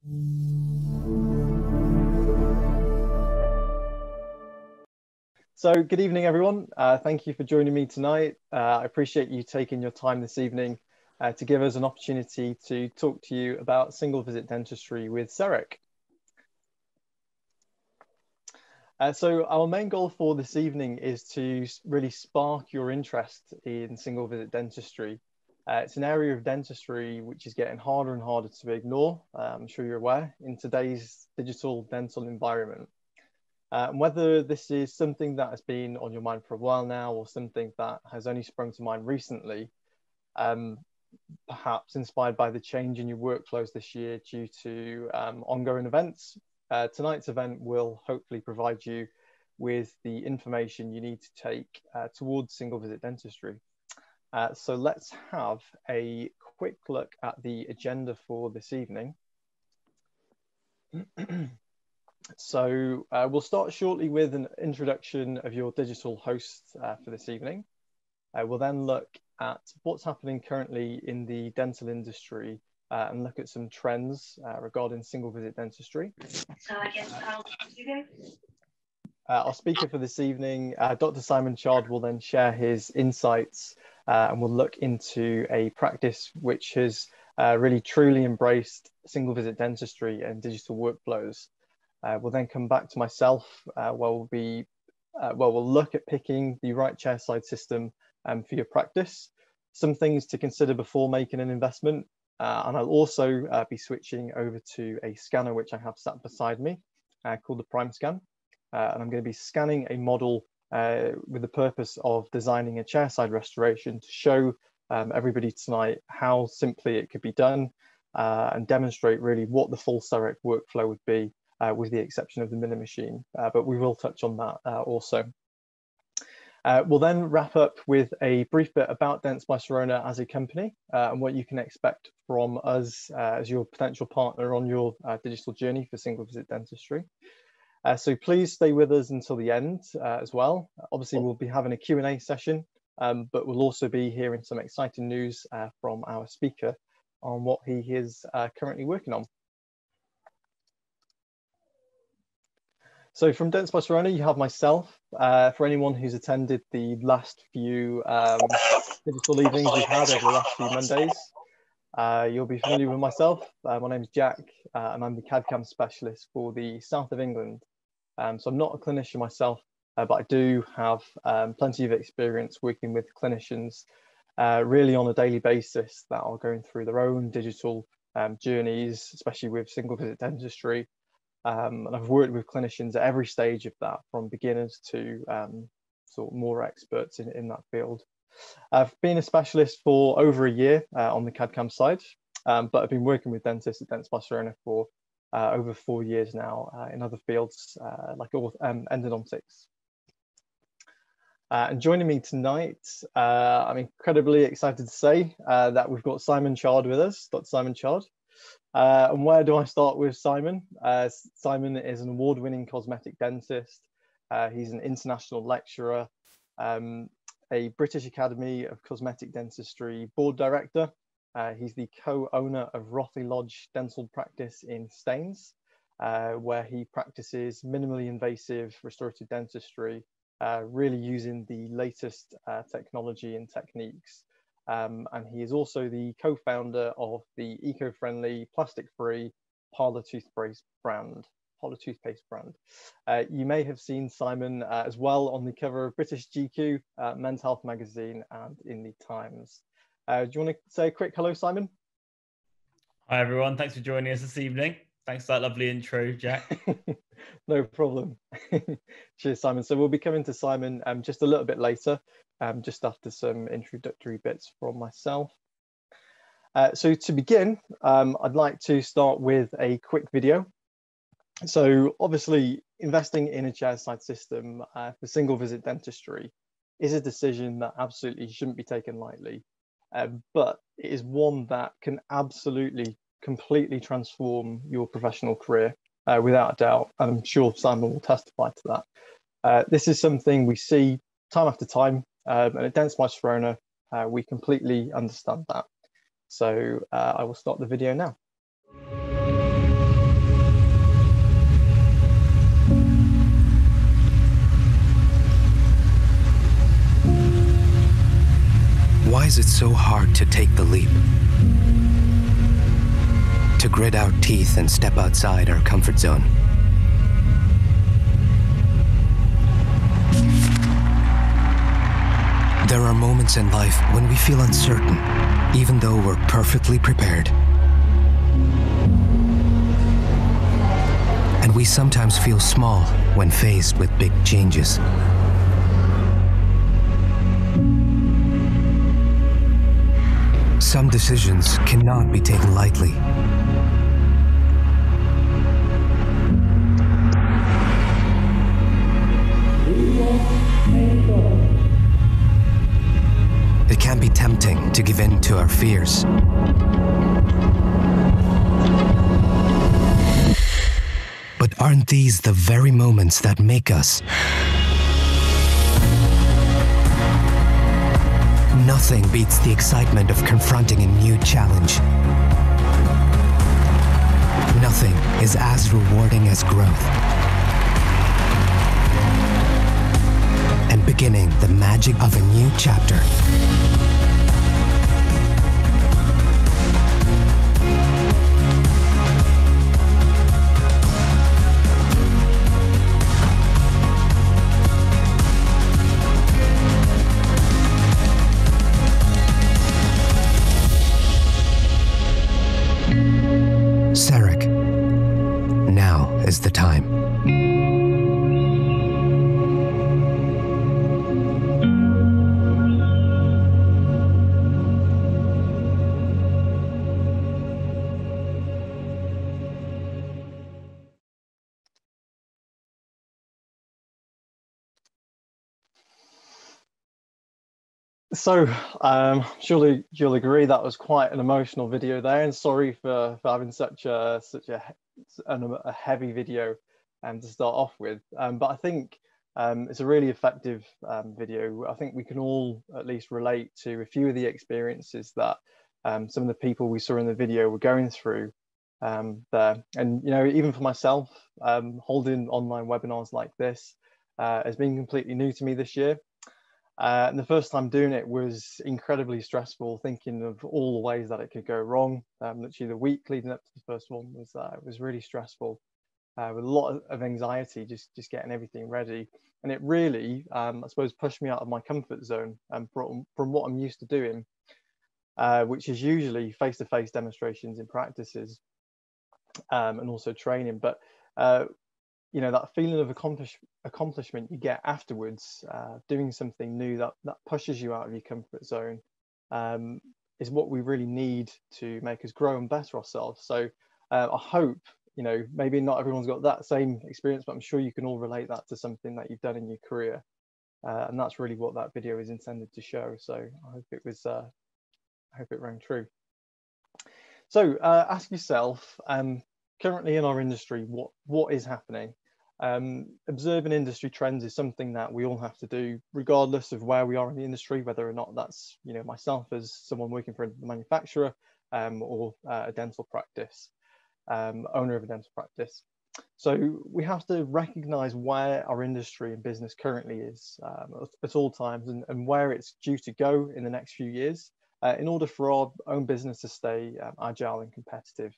So good evening, everyone. Thank you for joining me tonight. I appreciate you taking your time this evening to give us an opportunity to talk to you about single visit dentistry with CEREC. So our main goal for this evening is to really spark your interest in single visit dentistry. It's an area of dentistry which is getting harder and harder to ignore, I'm sure you're aware, in today's digital dental environment. Whether this is something that has been on your mind for a while now or something that has only sprung to mind recently, perhaps inspired by the change in your workflows this year due to ongoing events, tonight's event will hopefully provide you with the information you need to take towards single visit dentistry. So let's have a quick look at the agenda for this evening. So we'll start shortly with an introduction of your digital host for this evening. We'll then look at what's happening currently in the dental industry and look at some trends regarding single visit dentistry. Our speaker for this evening, Dr. Simon Chard, will then share his insights and we'll look into a practice which has really truly embraced single visit dentistry and digital workflows. We'll then come back to myself where we'll look at picking the right chairside system for your practice, some things to consider before making an investment, and I'll also be switching over to a scanner which I have sat beside me called the Prime Scan, and I'm going to be scanning a model with the purpose of designing a chairside restoration to show everybody tonight how simply it could be done and demonstrate really what the full CEREC workflow would be, with the exception of the milling machine, but we will touch on that also. We'll then wrap up with a brief bit about Dentsply Sirona as a company and what you can expect from us as your potential partner on your digital journey for single visit dentistry. So please stay with us until the end as well. Obviously, we'll be having a Q&A session, but we'll also be hearing some exciting news from our speaker on what he is currently working on. So from Dentsply Sirona, you have myself. For anyone who's attended the last few digital evenings we've had over the last few Mondays, you'll be familiar with myself. My name is Jack, and I'm the CAD/CAM specialist for the south of England. So I'm not a clinician myself, but I do have plenty of experience working with clinicians really on a daily basis that are going through their own digital journeys, especially with single visit dentistry. And I've worked with clinicians at every stage of that, from beginners to sort of more experts in that field. I've been a specialist for over a year on the CAD/CAM side, but I've been working with dentists at Dentsply Sirona for over 4 years now in other fields like endodontics. And joining me tonight, I'm incredibly excited to say that we've got Simon Chard with us, Dr. Simon Chard. And where do I start with Simon? Simon is an award-winning cosmetic dentist. He's an international lecturer, a British Academy of Cosmetic Dentistry board director. He's the co-owner of Rothley Lodge Dental Practice in Staines, where he practices minimally invasive restorative dentistry, really using the latest technology and techniques. And he is also the co-founder of the eco-friendly, plastic-free Parlour toothpaste brand. You may have seen Simon as well on the cover of British GQ, Men's Health magazine, and in the Times. Do you want to say a quick hello, Simon? Hi, everyone. Thanks for joining us this evening. Thanks for that lovely intro, Jack. No problem. Cheers, Simon. So we'll be coming to Simon just a little bit later, just after some introductory bits from myself. So to begin, I'd like to start with a quick video. So obviously, investing in a chairside system for single visit dentistry is a decision that absolutely shouldn't be taken lightly, but it is one that can absolutely completely transform your professional career without a doubt. And I'm sure Simon will testify to that. This is something we see time after time, and at Dentsply Sirona, we completely understand that. So I will start the video now. to take the leap, to grit our teeth and step outside our comfort zone. There are moments in life when we feel uncertain, even though we're perfectly prepared. And we sometimes feel small when faced with big changes. Some decisions cannot be taken lightly. It can be tempting to give in to our fears. But aren't these the very moments that make us? Nothing beats the excitement of confronting a new challenge. Nothing is as rewarding as growth. And beginning the magic of a new chapter. CEREC. Now is the time. So, surely you'll agree that was quite an emotional video there, and sorry for having such a heavy video to start off with. But I think it's a really effective video. I think we can all at least relate to a few of the experiences that some of the people we saw in the video were going through there. And even for myself, holding online webinars like this has been completely new to me this year. And the first time doing it was incredibly stressful, thinking of all the ways that it could go wrong. Literally the week leading up to the first one was really stressful, with a lot of anxiety, just getting everything ready. And it really, I suppose, pushed me out of my comfort zone from what I'm used to doing, which is usually face-to-face demonstrations in practices and also training. But that feeling of accomplishment you get afterwards, doing something new that pushes you out of your comfort zone, is what we really need to make us grow and better ourselves. So I hope, maybe not everyone's got that same experience, but I'm sure you can all relate that to something that you've done in your career. And that's really what that video is intended to show. So I hope it rang true. So ask yourself, currently in our industry, what is happening? Observing industry trends is something that we all have to do, regardless of where we are in the industry, whether or not that's myself as someone working for a manufacturer or a dental practice, owner of a dental practice. So we have to recognize where our industry and business currently is at all times, and where it's due to go in the next few years, in order for our own business to stay agile and competitive.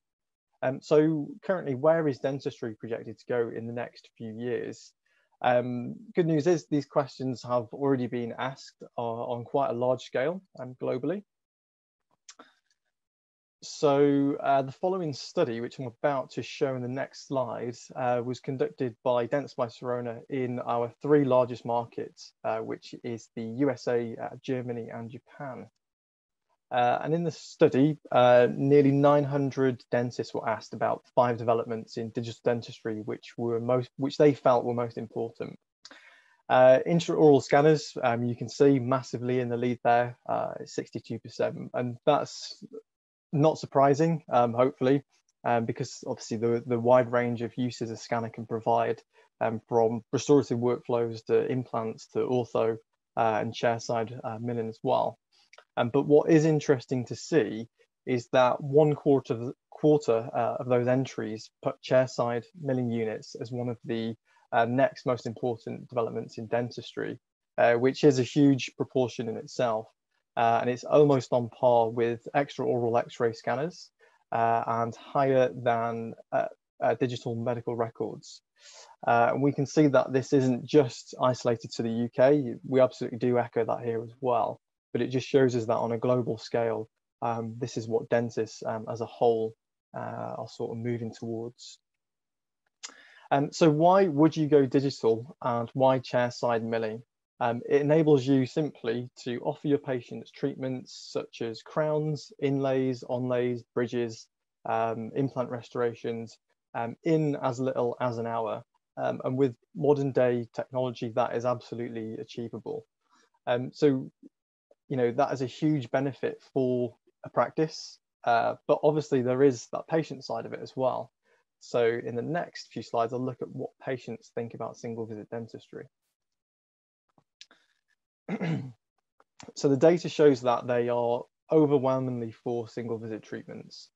So currently, where is dentistry projected to go in the next few years? Good news is these questions have already been asked on quite a large scale globally. So the following study, which I'm about to show in the next slide, was conducted by Dentsply by Sirona in our three largest markets, which is the USA, Germany, and Japan. And in the study, nearly 900 dentists were asked about 5 developments in digital dentistry, which they felt were most important. Intraoral scanners, you can see massively in the lead there, 62%, and that's not surprising, hopefully, because obviously the wide range of uses a scanner can provide, from restorative workflows to implants to ortho and chairside milling as well. But what is interesting to see is that one quarter of those entries put chairside milling units as one of the next most important developments in dentistry, which is a huge proportion in itself. and it's almost on par with extraoral X-ray scanners and higher than digital medical records. And we can see that this isn't just isolated to the UK. We absolutely do echo that here as well, but it just shows us that on a global scale, this is what dentists as a whole are sort of moving towards. So why would you go digital, and why chairside milling? It enables you simply to offer your patients treatments such as crowns, inlays, onlays, bridges, implant restorations in as little as an hour. And with modern day technology, that is absolutely achievable. So, you know, that is a huge benefit for a practice, but obviously there is that patient side of it as well. So in the next few slides, I'll look at what patients think about single visit dentistry. So the data shows that they are overwhelmingly for single visit treatments,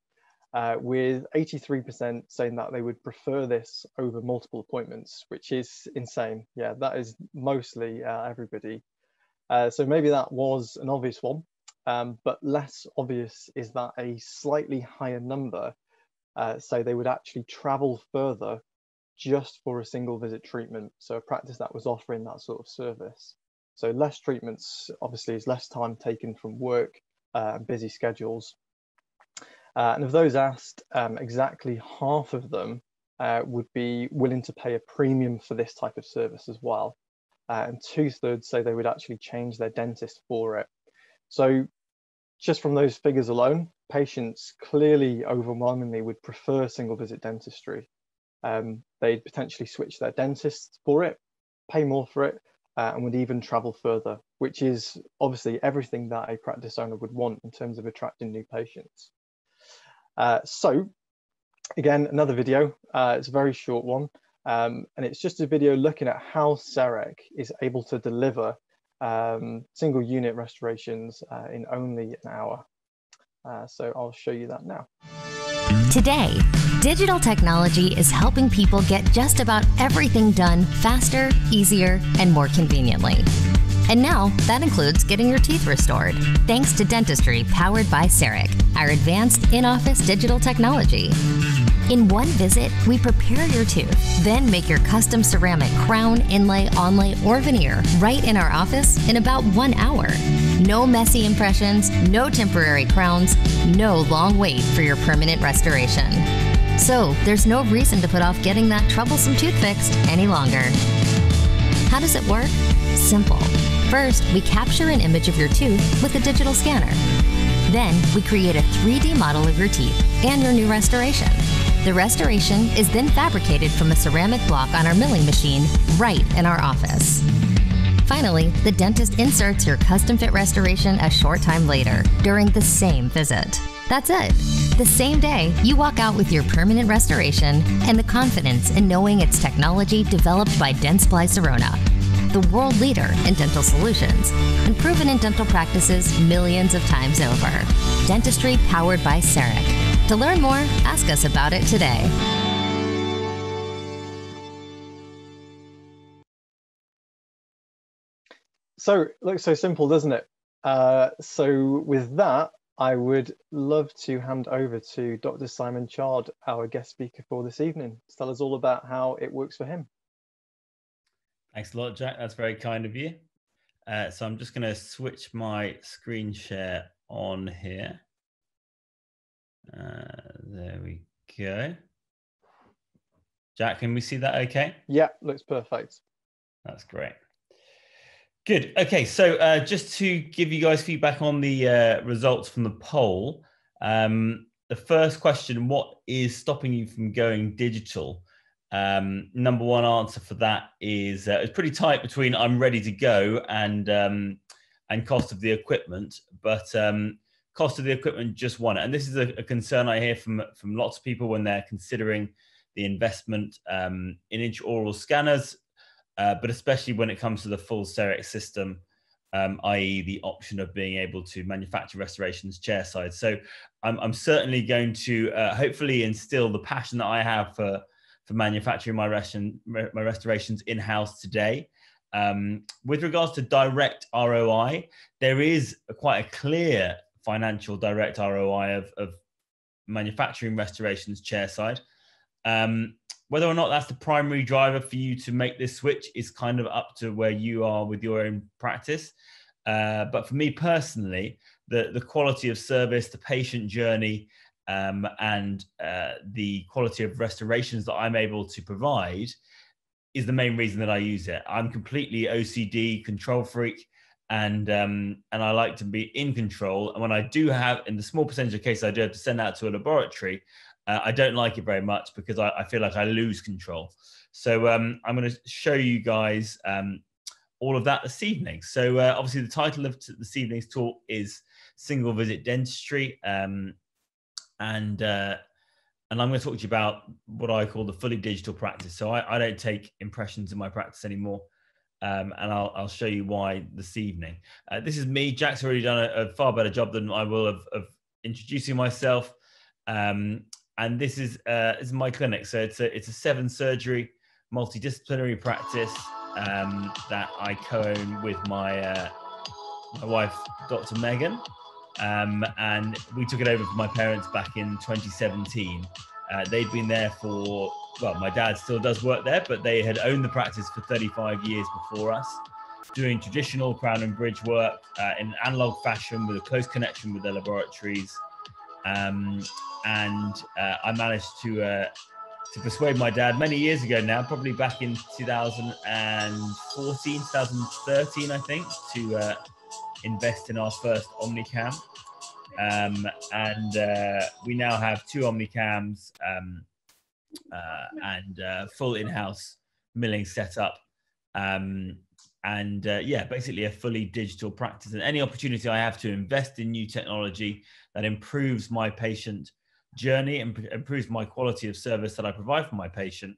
with 83% saying that they would prefer this over multiple appointments, which is insane. Yeah, that is mostly everybody. So maybe that was an obvious one, but less obvious is that a slightly higher number say they would actually travel further just for a single visit treatment. So a practice that was offering that sort of service. So less treatments obviously is less time taken from work and busy schedules. And of those asked, exactly half of them would be willing to pay a premium for this type of service as well. And 2/3 say they would actually change their dentist for it. So just from those figures alone, patients clearly overwhelmingly would prefer single visit dentistry. They'd potentially switch their dentist for it, pay more for it, and would even travel further, which is obviously everything that a practice owner would want in terms of attracting new patients. So again, another video, it's a very short one, and it's just a video looking at how CEREC is able to deliver single unit restorations in only an hour. So I'll show you that now. Today, digital technology is helping people get just about everything done faster, easier, and more conveniently. And now, that includes getting your teeth restored, thanks to Dentistry powered by CEREC, our advanced in-office digital technology. In one visit, we prepare your tooth, then make your custom ceramic crown, inlay, onlay, or veneer right in our office in about 1 hour. No messy impressions, no temporary crowns, no long wait for your permanent restoration. So there's no reason to put off getting that troublesome tooth fixed any longer. How does it work? Simple. First, we capture an image of your tooth with a digital scanner. Then, we create a 3D model of your teeth and your new restoration. The restoration is then fabricated from a ceramic block on our milling machine right in our office. Finally, the dentist inserts your custom-fit restoration a short time later during the same visit. That's it. The same day, you walk out with your permanent restoration and the confidence in knowing it's technology developed by Dentsply Sirona, the world leader in dental solutions, and proven in dental practices millions of times over. Dentistry powered by CEREC. To learn more, ask us about it today. So it looks so simple, doesn't it? So with that, I would love to hand over to Dr. Simon Chard, our guest speaker for this evening, to tell us all about how it works for him. Thanks a lot, Jack. That's very kind of you. So I'm just going to switch my screen share on here. There we go. Jack, can we see that okay? Yeah, looks perfect. That's great. Good. Okay, so just to give you guys feedback on the results from the poll, the first question, what is stopping you from going digital? Number one answer for that is it's pretty tight between I'm ready to go and cost of the equipment, but cost of the equipment just won it. And this is a concern I hear from lots of people when they're considering the investment in intraoral scanners, but especially when it comes to the full CEREC system, i.e. the option of being able to manufacture restorations chairside. So I'm certainly going to hopefully instill the passion that I have for manufacturing my restorations in-house today. With regards to direct ROI, there is quite a clear financial direct ROI of manufacturing restorations chairside. Whether or not that's the primary driver for you to make this switch is kind of up to where you are with your own practice. But for me personally, the quality of service, the patient journey, and the quality of restorations that I'm able to provide is the main reason that I use it. I'm completely OCD control freak, and I like to be in control. And when I do have, in the small percentage of cases I do have to send out to a laboratory, I don't like it very much because I feel like I lose control. So I'm going to show you guys all of that this evening. So obviously the title of this evening's talk is Single Visit Dentistry. And I'm going to talk to you about what I call the fully digital practice. So I don't take impressions in my practice anymore. And I'll show you why this evening. This is me. Jack's already done a far better job than I will of introducing myself. And this is my clinic. So it's a 7-surgery multidisciplinary practice that I co-own with my wife, Dr. Megan. And we took it over from my parents back in 2017. They'd been there for, well, my dad still does work there, but they had owned the practice for 35 years before us, doing traditional crown and bridge work in analog fashion with a close connection with the laboratories. I managed to persuade my dad many years ago now, probably back in 2014, 2013, I think, to invest in our first Omnicam. We now have 2 Omnicams and full in-house milling setup. Yeah, basically a fully digital practice. And any opportunity I have to invest in new technology that improves my patient journey and improves my quality of service that I provide for my patient,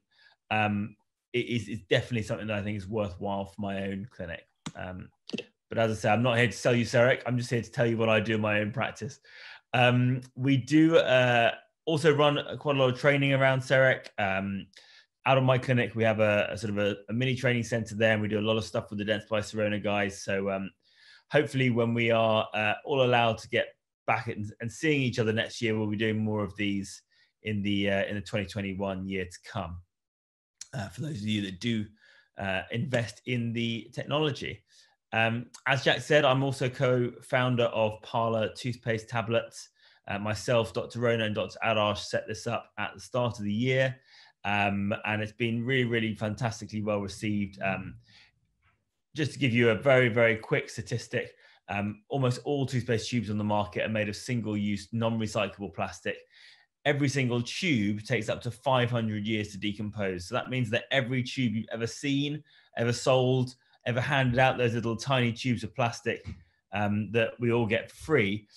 it is definitely something that I think is worthwhile for my own clinic. But as I say, I'm not here to sell you CEREC. I'm just here to tell you what I do in my own practice. We do also run quite a lot of training around CEREC. Out of my clinic, we have a sort of a mini training center there, and we do a lot of stuff with the Dentistry Sirona guys. So hopefully when we are all allowed to get back and seeing each other next year, we'll be doing more of these in the 2021 year to come. For those of you that do invest in the technology. As Jack said, I'm also co-founder of Parlour Toothpaste Tablets. Myself, Dr. Rona and Dr. Adarsh set this up at the start of the year. And it's been really, really fantastically well received. Just to give you a very, very quick statistic, almost all toothpaste tubes on the market are made of single-use, non-recyclable plastic. Every single tube takes up to 500 years to decompose. So that means that every tube you've ever seen, ever sold, ever handed out, those little tiny tubes of plastic that we all get free,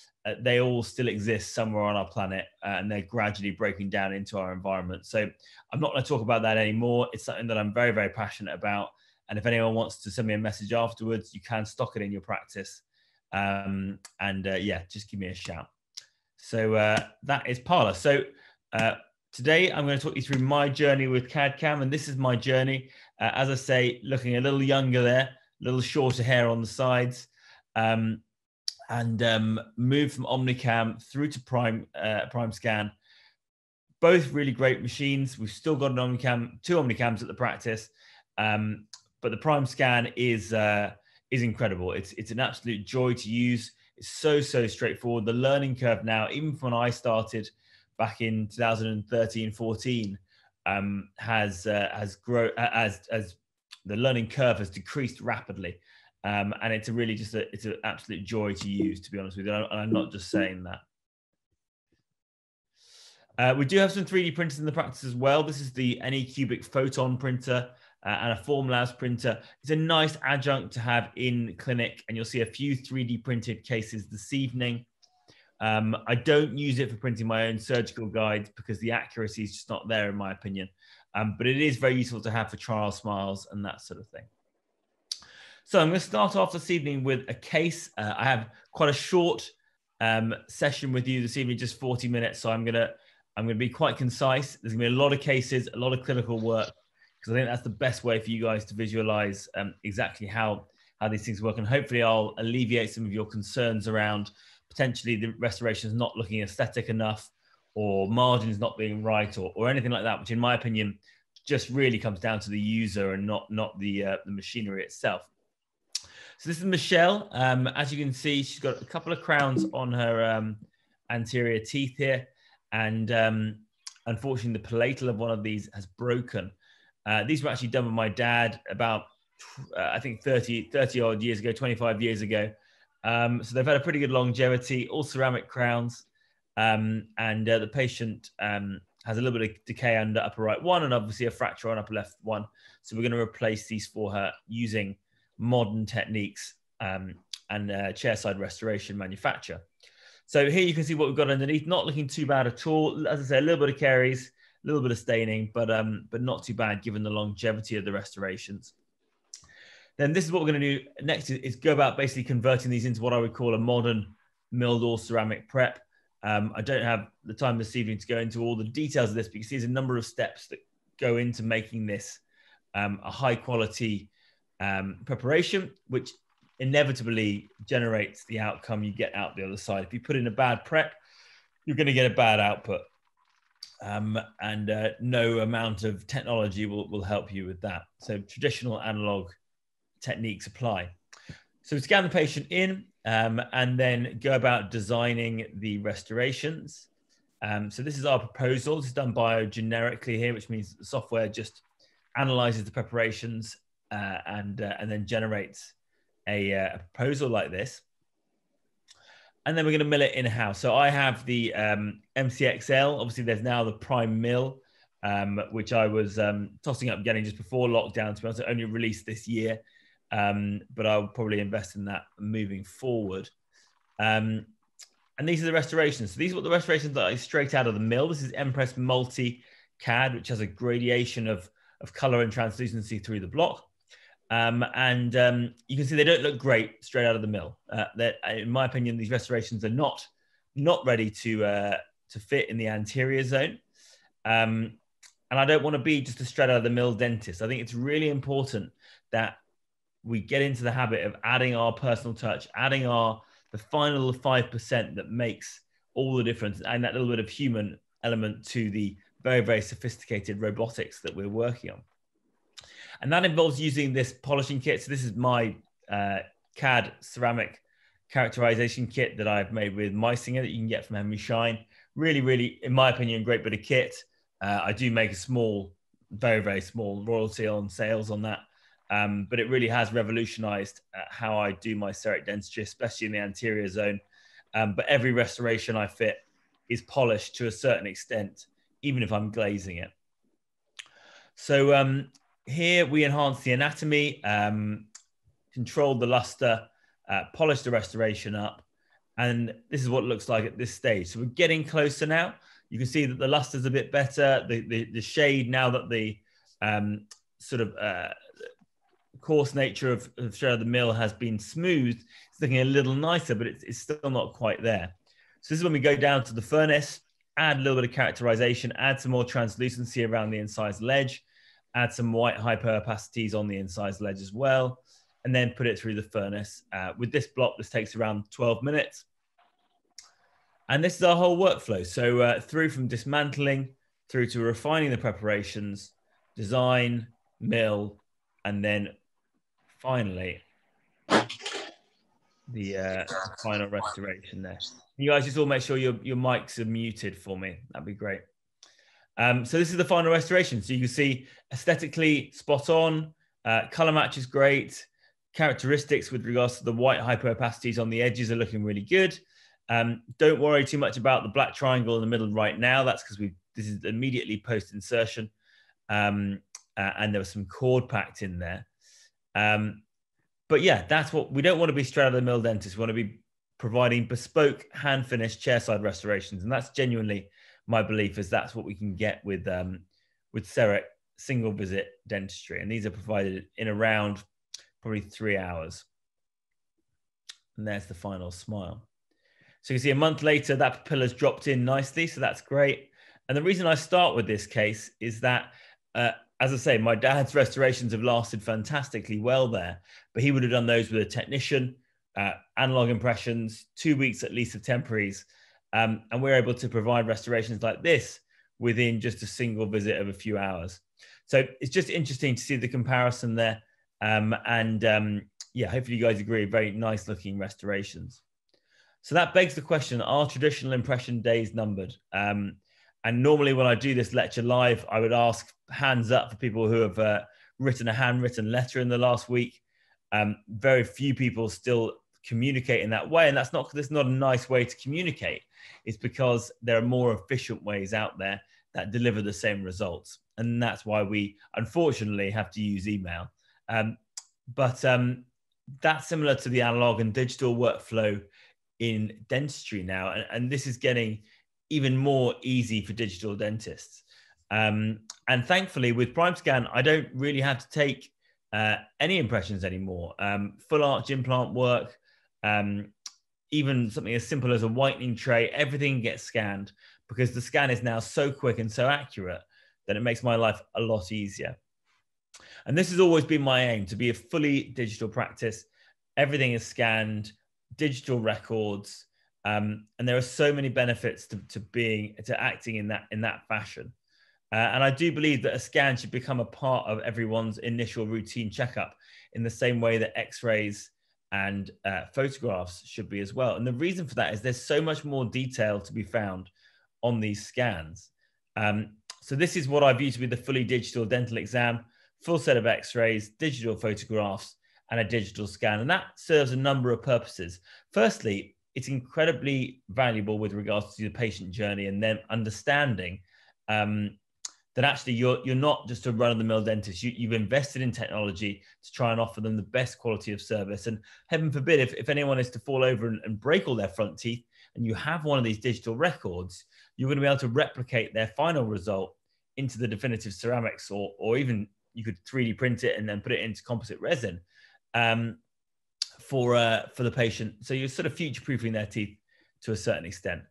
they all still exist somewhere on our planet, and they're gradually breaking down into our environment. So I'm not going to talk about that anymore. It's something that I'm very, very passionate about. And if anyone wants to send me a message afterwards, you can stock it in your practice. Yeah, just give me a shout. So that is Parlour. So today I'm going to talk you through my journey with CAD/CAM, and this is my journey. As I say, looking a little younger there, a little shorter hair on the sides, moved from Omnicam through to Prime Scan. Both really great machines. We've still got an Omnicam, 2 Omnicams at the practice, but the Prime Scan is incredible. It's an absolute joy to use. It's so straightforward. The learning curve now, even from when I started back in 2013-14, has grown as the learning curve has decreased rapidly. And it's it's an absolute joy to use, to be honest with you. And I'm not just saying that. We do have some 3D printers in the practice as well. This is the Anycubic Photon printer and a Formlabs printer. It's a nice adjunct to have in clinic, and you'll see a few 3D printed cases this evening. I don't use it for printing my own surgical guides because the accuracy is just not there, in my opinion. But it is very useful to have for trial smiles and that sort of thing. So I'm going to start off this evening with a case. I have quite a short session with you this evening, just 40 minutes. So I'm going to be quite concise. There's going to be a lot of cases, a lot of clinical work because I think that's the best way for you guys to visualize exactly how these things work. And hopefully I'll alleviate some of your concerns around potentially the restorations not looking aesthetic enough, or margins not being right, or anything like that, which in my opinion just really comes down to the user and not the machinery itself. So this is Michelle. As you can see, she's got a couple of crowns on her anterior teeth here, and unfortunately the palatal of one of these has broken. These were actually done with my dad about I think 30 odd years ago, 25 years ago. So they've had a pretty good longevity, all ceramic crowns, and the patient has a little bit of decay under upper right one, and obviously a fracture on upper left one. So we're going to replace these for her using modern techniques and chairside restoration manufacture. So here you can see what we've got underneath. Not looking too bad at all. As I say, a little bit of caries, a little bit of staining, but not too bad given the longevity of the restorations. Then this is what we're going to do next is go about basically converting these into what I would call a modern milled or ceramic prep. I don't have the time this evening to go into all the details of this, but you see there's a number of steps that go into making this a high quality preparation, which inevitably generates the outcome you get out the other side. If you put in a bad prep, you're going to get a bad output. And no amount of technology will help you with that. So traditional analog techniques apply. So scan the patient in and then go about designing the restorations. So this is our proposal. This is done biogenerically here, which means the software just analyzes the preparations and then generates a proposal like this. And then we're going to mill it in-house. So I have the MCXL. Obviously, there's now the Prime Mill, which I was tossing up getting just before lockdown. To be honest, it only released this year, but I'll probably invest in that moving forward. And these are the restorations. So these are what the restorations that are straight out of the mill. This is Empress Multi CAD, which has a gradation of color and translucency through the block. And you can see they don't look great straight out of the mill. In my opinion, these restorations are not ready to fit in the anterior zone. And I don't want to be just a straight out of the mill dentist. I think it's really important that we get into the habit of adding our personal touch, adding the final 5% that makes all the difference, and that little bit of human element to the very, very sophisticated robotics that we're working on. And that involves using this polishing kit. So this is my CAD ceramic characterization kit that I've made with Meisinger that you can get from Henry Schein. Really, really, in my opinion, great bit of kit. I do make a small, very, very small royalty on sales on that. But it really has revolutionized how I do my CEREC dentistry, especially in the anterior zone. But every restoration I fit is polished to a certain extent, even if I'm glazing it. So here we enhance the anatomy, control the luster, polish the restoration up. And this is what it looks like at this stage. So we're getting closer now. You can see that the luster's a bit better. The shade, now that the sort of coarse nature of straight out of the mill has been smoothed, it's looking a little nicer, but it's still not quite there. So this is when we go down to the furnace, add a little bit of characterization, add some more translucency around the incised ledge, add some white hyperopacities on the incised ledge as well, and then put it through the furnace. With this block, this takes around 12 minutes. And this is our whole workflow. So through from dismantling, through to refining the preparations, design, mill, and then finally the final restoration there. You guys just all make sure your mics are muted for me. That'd be great. So this is the final restoration. So you can see aesthetically spot on, color match is great. Characteristics with regards to the white hyperopacities on the edges are looking really good. Don't worry too much about the black triangle in the middle right now. That's because this is immediately post insertion, and there was some cord packed in there. But yeah, that's what we don't want to be straight out of the mill dentist. We want to be providing bespoke hand finished chairside restorations, and that's genuinely my belief, is that's what we can get with CEREC single visit dentistry, and these are provided in around probably 3 hours. And there's the final smile. So you can see a month later that papilla's dropped in nicely, so that's great. And the reason I start with this case is that as I say, my dad's restorations have lasted fantastically well there, but he would have done those with a technician, analog impressions, 2 weeks at least of temporaries. And we're able to provide restorations like this within just a single visit of a few hours. So it's just interesting to see the comparison there. Yeah, hopefully you guys agree, very nice looking restorations. So that begs the question, are traditional impression days numbered? And normally when I do this lecture live, I would ask hands up for people who have written a handwritten letter in the last week. Very few people still communicate in that way. And that's not a nice way to communicate. It's because there are more efficient ways out there that deliver the same results. And that's why we, unfortunately, have to use email. But that's similar to the analog and digital workflow in dentistry now. And this is getting even more easy for digital dentists. And thankfully, with PrimeScan, I don't really have to take any impressions anymore. Full arch implant work, even something as simple as a whitening tray, everything gets scanned because the scan is now so quick and so accurate that it makes my life a lot easier. And this has always been my aim, to be a fully digital practice. Everything is scanned, digital records, and there are so many benefits to acting in that fashion. And I do believe that a scan should become a part of everyone's initial routine checkup in the same way that X-rays and photographs should be as well. And the reason for that is there's so much more detail to be found on these scans. So this is what I view to be the fully digital dental exam, full set of X-rays, digital photographs, and a digital scan. And that serves a number of purposes. Firstly, it's incredibly valuable with regards to the patient journey and then understanding that actually you're not just a run-of-the-mill dentist. You've invested in technology to try and offer them the best quality of service. And heaven forbid, if anyone is to fall over and break all their front teeth, and you have one of these digital records, you're going to be able to replicate their final result into the definitive ceramics, or even you could 3D print it and then put it into composite resin for the patient. So you're sort of future-proofing their teeth to a certain extent.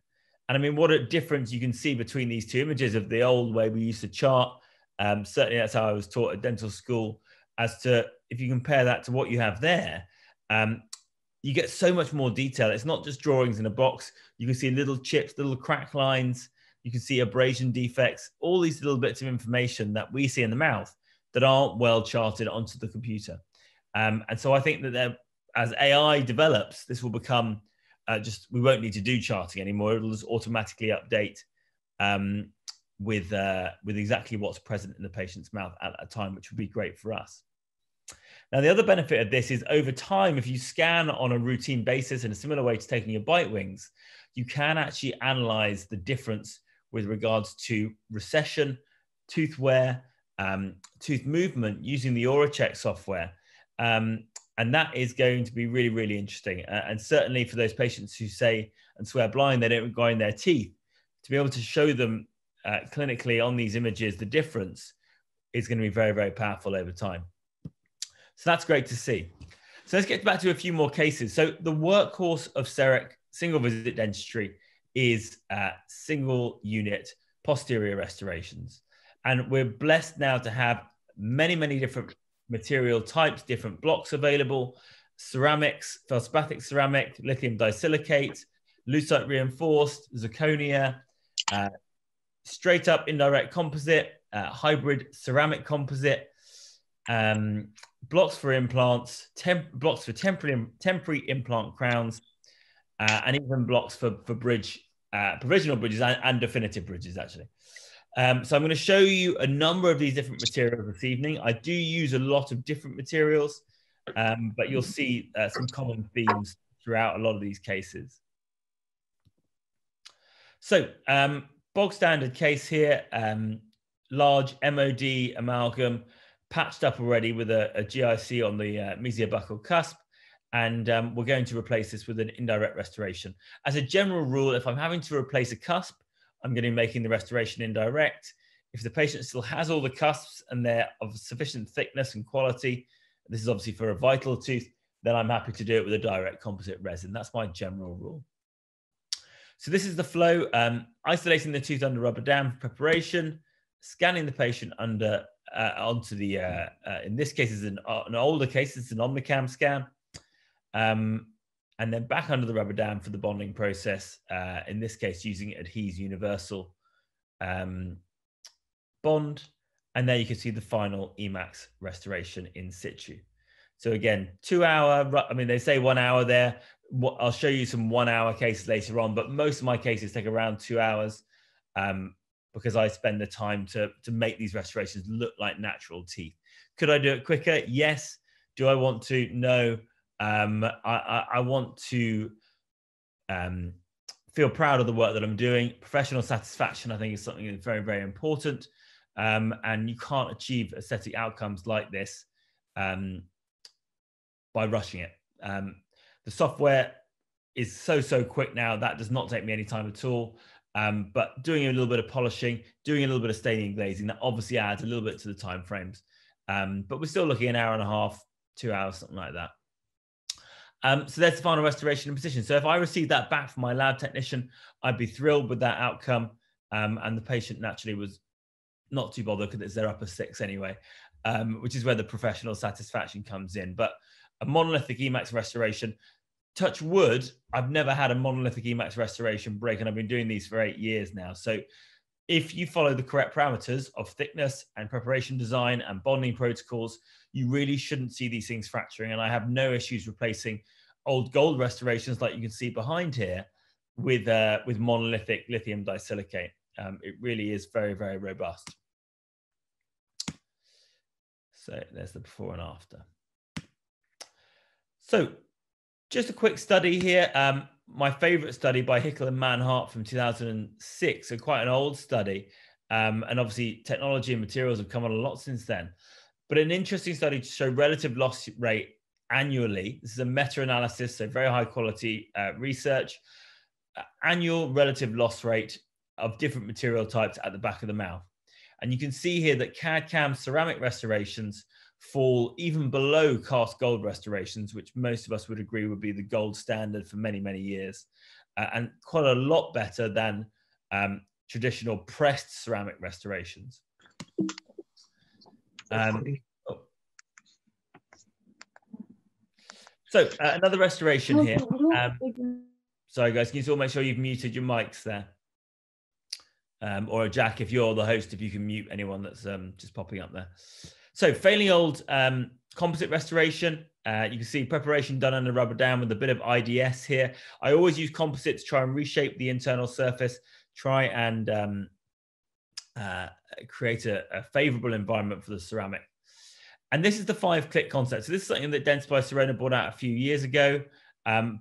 And I mean, what a difference you can see between these two images of the old way we used to chart. Certainly that's how I was taught at dental school, as to if you compare that to what you have there, you get so much more detail. It's not just drawings in a box. You can see little chips, little crack lines. You can see abrasion defects, all these little bits of information that we see in the mouth that aren't well charted onto the computer. And so I think that as AI develops, this will become we won't need to do charting anymore. It'll just automatically update with exactly what's present in the patient's mouth at a time, which would be great for us. Now, the other benefit of this is over time, if you scan on a routine basis in a similar way to taking your bite wings, you can actually analyze the difference with regards to recession, tooth wear, tooth movement using the AuraCheck software. And that is going to be really, really interesting. And certainly for those patients who say and swear blind they don't grind their teeth, to be able to show them clinically on these images the difference is going to be very, very powerful over time. So that's great to see. So let's get back to a few more cases. So the workhorse of CEREC single visit dentistry is single unit posterior restorations. And we're blessed now to have many, many different material types, different blocks available: ceramics, feldspathic ceramic, lithium disilicate, lucite reinforced, zirconia, straight up indirect composite, hybrid ceramic composite, blocks for implants, blocks for temporary implant crowns, and even blocks for provisional bridges and definitive bridges, actually. So I'm going to show you a number of these different materials this evening. I do use a lot of different materials, but you'll see some common themes throughout a lot of these cases. So bog standard case here, large MOD amalgam, patched up already with a GIC on the mesiobuccal cusp. And we're going to replace this with an indirect restoration. As a general rule, if I'm having to replace a cusp, I'm going to be making the restoration indirect. If the patient still has all the cusps and they're of sufficient thickness and quality, this is obviously for a vital tooth, then I'm happy to do it with a direct composite resin. That's my general rule. So this is the flow: isolating the tooth under rubber dam for preparation, scanning the patient under onto the, in this case, is an older case, it's an Omnicam scan. And then back under the rubber dam for the bonding process, in this case, using Adhes Universal bond. And there you can see the final Emax restoration in situ. So again, 2 hour, I mean, they say 1 hour there. I'll show you some 1 hour cases later on, but most of my cases take around 2 hours because I spend the time to make these restorations look like natural teeth. Could I do it quicker? Yes. Do I want to? No. I want to feel proud of the work that I'm doing. Professional satisfaction, I think, is something that's very, very important. And you can't achieve aesthetic outcomes like this by rushing it. The software is so quick now. That does not take me any time at all. But doing a little bit of polishing, doing a little bit of staining and glazing, that obviously adds a little bit to the time frames. But we're still looking at an hour and a half, 2 hours, something like that. So that's the final restoration in position. So if I received that back from my lab technician, I'd be thrilled with that outcome. And the patient naturally was not too bothered because it's their upper six anyway, which is where the professional satisfaction comes in. But a monolithic Emax restoration, touch wood, I've never had a monolithic Emax restoration break, and I've been doing these for 8 years now. So if you follow the correct parameters of thickness and preparation design and bonding protocols, you really shouldn't see these things fracturing. And I have no issues replacing old gold restorations like you can see behind here with monolithic lithium disilicate. It really is very, very robust. So there's the before and after. So just a quick study here. My favorite study by Hickel and Manhart from 2006, so quite an old study. And obviously technology and materials have come on a lot since then. But an interesting study to show relative loss rate annually. This is a meta-analysis, so very high quality research. Annual relative loss rate of different material types at the back of the mouth. And you can see here that CAD/CAM ceramic restorations fall even below cast gold restorations, which most of us would agree would be the gold standard for many, many years, and quite a lot better than traditional pressed ceramic restorations. So another restoration here. Sorry guys, can you all make sure you've muted your mics there? Or Jack, if you're the host, if you can mute anyone that's just popping up there. So failing old composite restoration. You can see preparation done under rubber dam with a bit of IDS here. I always use composite to try and reshape the internal surface, try and create a favorable environment for the ceramic. And this is the 5-click concept. So this is something that Dentist by Sirona brought out a few years ago.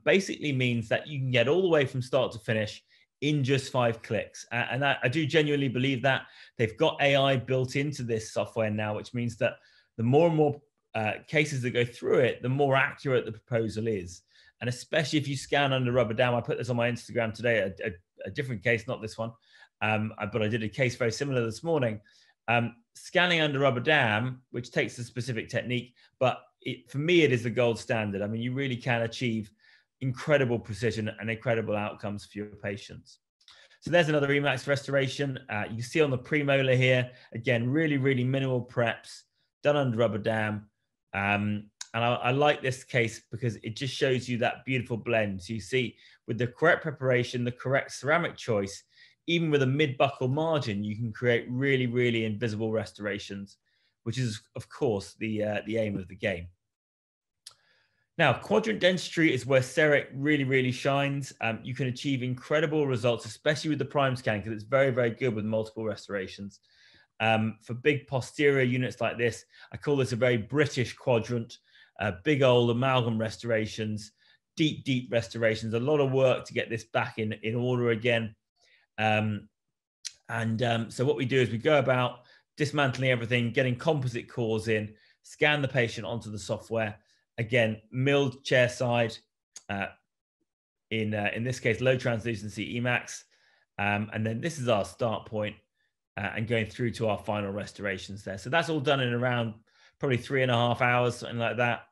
Basically means that you can get all the way from start to finish in just 5 clicks. And I do genuinely believe that. They've got AI built into this software now, which means that the more and more cases that go through it, the more accurate the proposal is. And especially if you scan under rubber dam, I put this on my Instagram today, a different case, not this one, but I did a case very similar this morning. Scanning under rubber dam, which takes a specific technique, but for me, it is the gold standard. I mean, you really can achieve incredible precision and incredible outcomes for your patients. So there's another Emax restoration. You can see on the premolar here, again, really, really minimal preps done under rubber dam. And I like this case because it just shows you that beautiful blend. So you see with the correct preparation, the correct ceramic choice, even with a mid-buckle margin, you can create really, really invisible restorations, which is, of course, the aim of the game. Now, quadrant dentistry is where CEREC really, really shines. You can achieve incredible results, especially with the prime scan, because it's very, very good with multiple restorations. For big posterior units like this, I call this a very British quadrant, big old amalgam restorations, deep, deep restorations, a lot of work to get this back in order again. So what we do is we go about dismantling everything, getting composite cores in, scan the patient onto the software. Again, milled chair side, in this case, low translucency Emax. And then this is our start point and going through to our final restorations there. So that's all done in around probably 3.5 hours, something like that.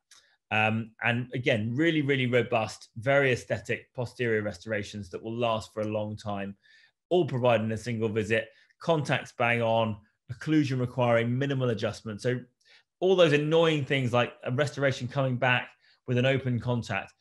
And again, really, really robust, very aesthetic posterior restorations that will last for a long time, all provided in a single visit, contacts bang on, occlusion requiring minimal adjustment. So all those annoying things like a restoration coming back with an open contact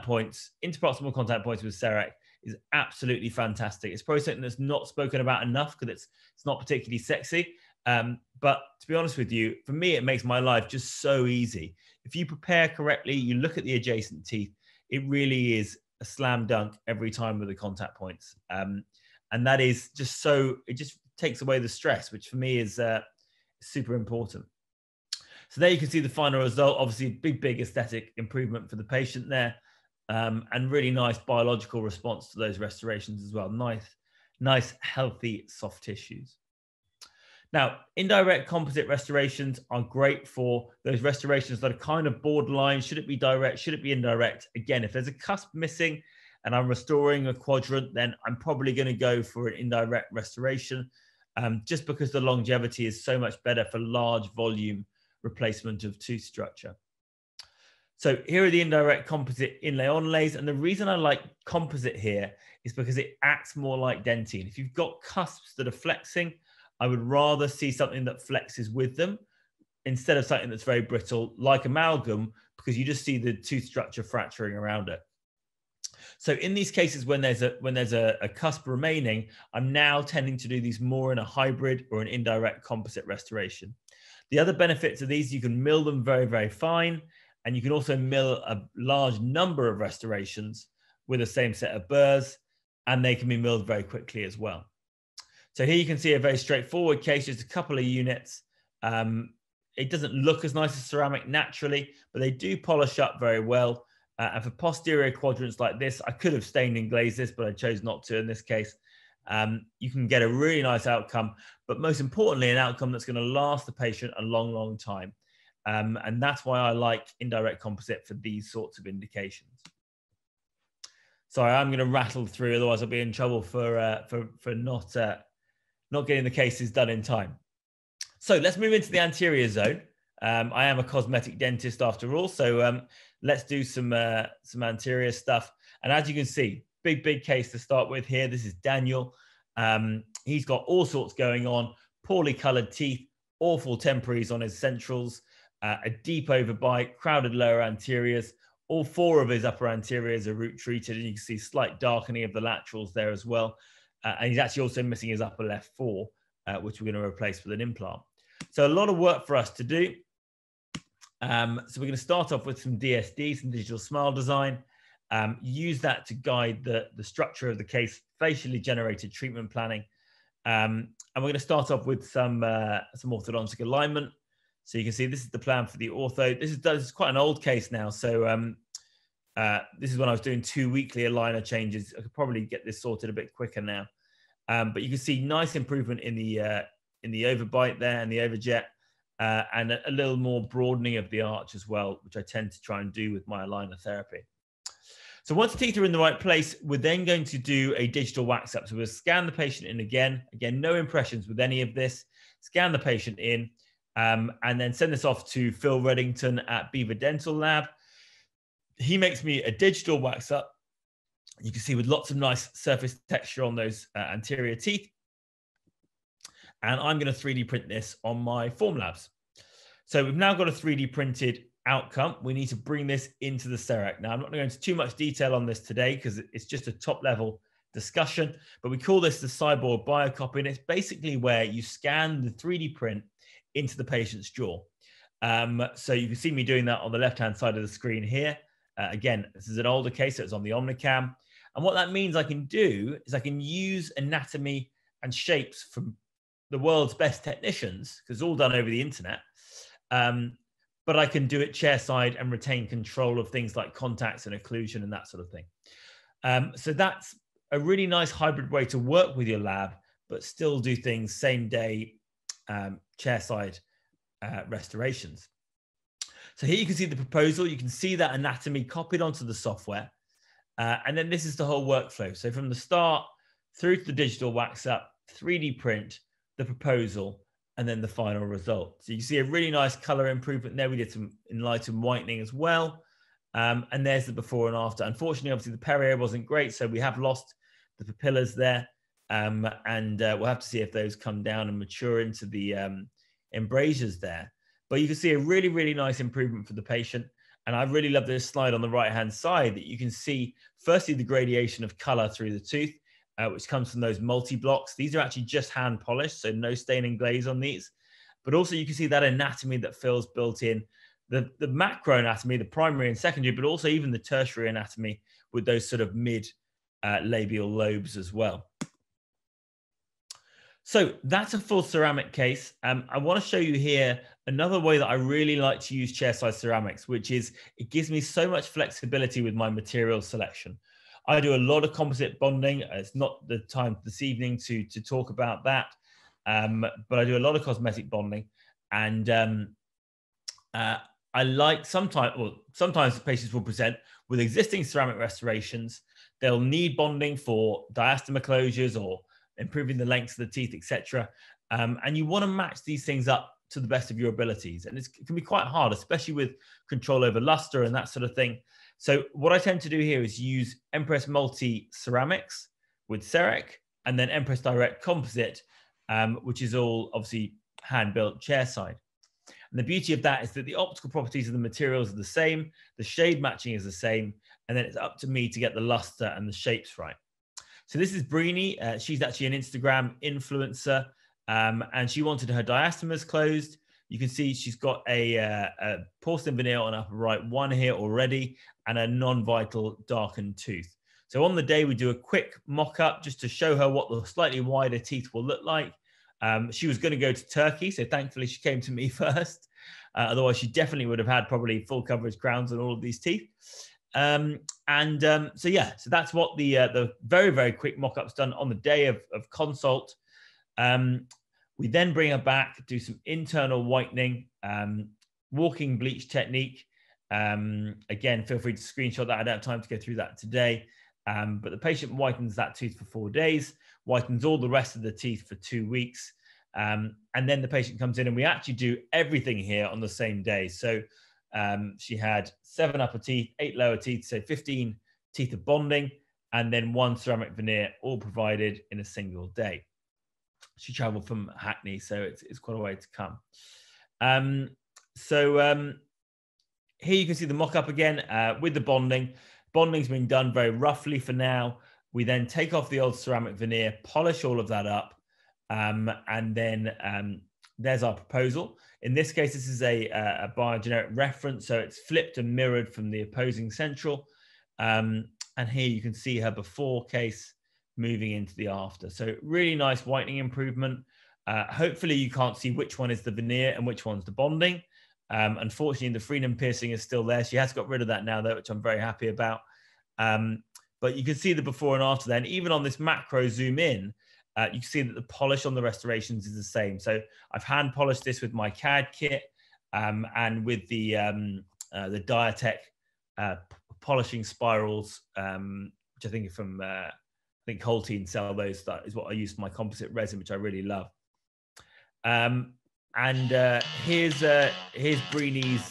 points, interproximal contact points with CEREC is absolutely fantastic. It's probably something that's not spoken about enough because it's not particularly sexy. But to be honest with you, for me, it makes my life just so easy. If you prepare correctly, you look at the adjacent teeth, it really is a slam dunk every time with the contact points. And that is just so, it just takes away the stress, which for me is super important. So there you can see the final result. Obviously, big aesthetic improvement for the patient there, and really nice biological response to those restorations as well. Nice, healthy, soft tissues. Now, indirect composite restorations are great for those restorations that are kind of borderline. Should it be direct? Should it be indirect? Again, if there's a cusp missing and I'm restoring a quadrant, then I'm probably going to go for an indirect restoration, just because the longevity is so much better for large volume replacement of tooth structure. So here are the indirect composite inlay onlays. And the reason I like composite here is because it acts more like dentine. If you've got cusps that are flexing, I would rather see something that flexes with them instead of something that's very brittle like amalgam, because you just see the tooth structure fracturing around it. So in these cases, when there's a cusp remaining, I'm now tending to do these more in a hybrid or an indirect composite restoration. The other benefits of these, you can mill them very fine, and you can also mill a large number of restorations with the same set of burrs, and they can be milled very quickly as well. So here you can see a very straightforward case, just a couple of units. It doesn't look as nice as ceramic naturally, but they do polish up very well. And for posterior quadrants like this, I could have stained and glazed this, but I chose not to in this case. You can get a really nice outcome, but most importantly, an outcome that's going to last the patient a long time. And that's why I like indirect composite for these sorts of indications. Sorry, I'm going to rattle through, otherwise I'll be in trouble for not getting the cases done in time. So let's move into the anterior zone. I am a cosmetic dentist after all, so let's do some anterior stuff. And as you can see, big case to start with here. This is Daniel. He's got all sorts going on, poorly colored teeth, awful temporaries on his centrals, a deep overbite, crowded lower anteriors. All four of his upper anteriors are root treated, and you can see slight darkening of the laterals there as well. And he's actually also missing his upper left 4, which we're going to replace with an implant. So a lot of work for us to do. So we're going to start off with some DSD, some digital smile design. Use that to guide the structure of the case, facially generated treatment planning. And we're going to start off with some orthodontic alignment. So you can see this is the plan for the ortho. This is quite an old case now. So this is when I was doing 2 weekly aligner changes. I could probably get this sorted a bit quicker now. But you can see nice improvement in the overbite there and the overjet, and a little more broadening of the arch as well, which I tend to try and do with my aligner therapy. So once the teeth are in the right place, we're then going to do a digital wax up. So we'll scan the patient in again, no impressions with any of this, scan the patient in, and then send this off to Phil Reddington at Beaver Dental Lab. He makes me a digital wax up. You can see with lots of nice surface texture on those anterior teeth. And I'm going to 3D print this on my Formlabs. So we've now got a 3D printed outcome. We need to bring this into the CEREC. Now, I'm not going to go into too much detail on this today because it's just a top level discussion, but we call this the cyborg biocopy. And it's basically where you scan the 3D print into the patient's jaw. So you can see me doing that on the left-hand side of the screen here. Again, this is an older case, so it's on the Omnicam. And what that means I can do is I can use anatomy and shapes from the world's best technicians, because it's all done over the internet. But I can do it chairside and retain control of things like contacts and occlusion and that sort of thing. So that's a really nice hybrid way to work with your lab, but still do things same day, chairside restorations. So here you can see the proposal. You can see that anatomy copied onto the software. And then this is the whole workflow. So from the start through to the digital wax up, 3D print, the proposal, and then the final result. So you see a really nice color improvement there. We did some enlightened whitening as well. And there's the before and after. Unfortunately, obviously the perio wasn't great, so we have lost the pupillas there. and we'll have to see if those come down and mature into the embrasures there. But you can see a really, really nice improvement for the patient. And I really love this slide on the right-hand side that you can see, firstly, the gradation of color through the tooth, which comes from those multi-blocks. These are actually just hand polished, so no stain and glaze on these. But also you can see that anatomy that Phil's built in, the macro anatomy, the primary and secondary, but also even the tertiary anatomy with those sort of mid-labial lobes as well. So that's a full ceramic case. I want to show you here another way that I really like to use chairside ceramics, which is it gives me so much flexibility with my material selection. I do a lot of composite bonding. It's not the time this evening to talk about that, but I do a lot of cosmetic bonding. And I like sometimes the patients will present with existing ceramic restorations. They'll need bonding for diastema closures or improving the lengths of the teeth, etc. And you want to match these things up to the best of your abilities. And it can be quite hard, especially with control over luster and that sort of thing. So what I tend to do here is use Empress Multi Ceramics with CEREC, and then Empress Direct Composite, which is all obviously hand-built chairside. And the beauty of that is that the optical properties of the materials are the same, the shade matching is the same, and then it's up to me to get the luster and the shapes right. So this is Brini. She's actually an Instagram influencer, and she wanted her diastemas closed. You can see she's got a porcelain veneer on upper right one here already, and a non-vital darkened tooth. So on the day, we do a quick mock-up just to show her what the slightly wider teeth will look like. She was going to go to Turkey, so thankfully she came to me first. Otherwise, she definitely would have had probably full coverage crowns on all of these teeth. So that's what the very, very quick mock-up's done on the day of consult. We then bring her back, do some internal whitening, walking bleach technique. Again, feel free to screenshot that. I don't have time to go through that today. But the patient whitens that tooth for 4 days, whitens all the rest of the teeth for 2 weeks. And then the patient comes in and we actually do everything here on the same day. So she had 7 upper teeth, 8 lower teeth, so 15 teeth of bonding, and then 1 ceramic veneer, all provided in a single day. She traveled from Hackney, so it's quite a way to come. Here you can see the mock-up again with the bonding. Bonding's been done very roughly for now. We then take off the old ceramic veneer, polish all of that up, and then there's our proposal. In this case, this is a biogeneric reference, so it's flipped and mirrored from the opposing central. And here you can see her before case moving into the after. So really nice whitening improvement. Hopefully you can't see which one is the veneer and which one's the bonding. Unfortunately, the frenum piercing is still there. She has got rid of that now, though, which I'm very happy about. But you can see the before and after then. Even on this macro zoom in, you can see that the polish on the restorations is the same. So I've hand polished this with my CAD kit and with the Diatech polishing spirals, which I think are from, I think Holtein sell those. That is what I use for my composite resin, which I really love. Here's Brini's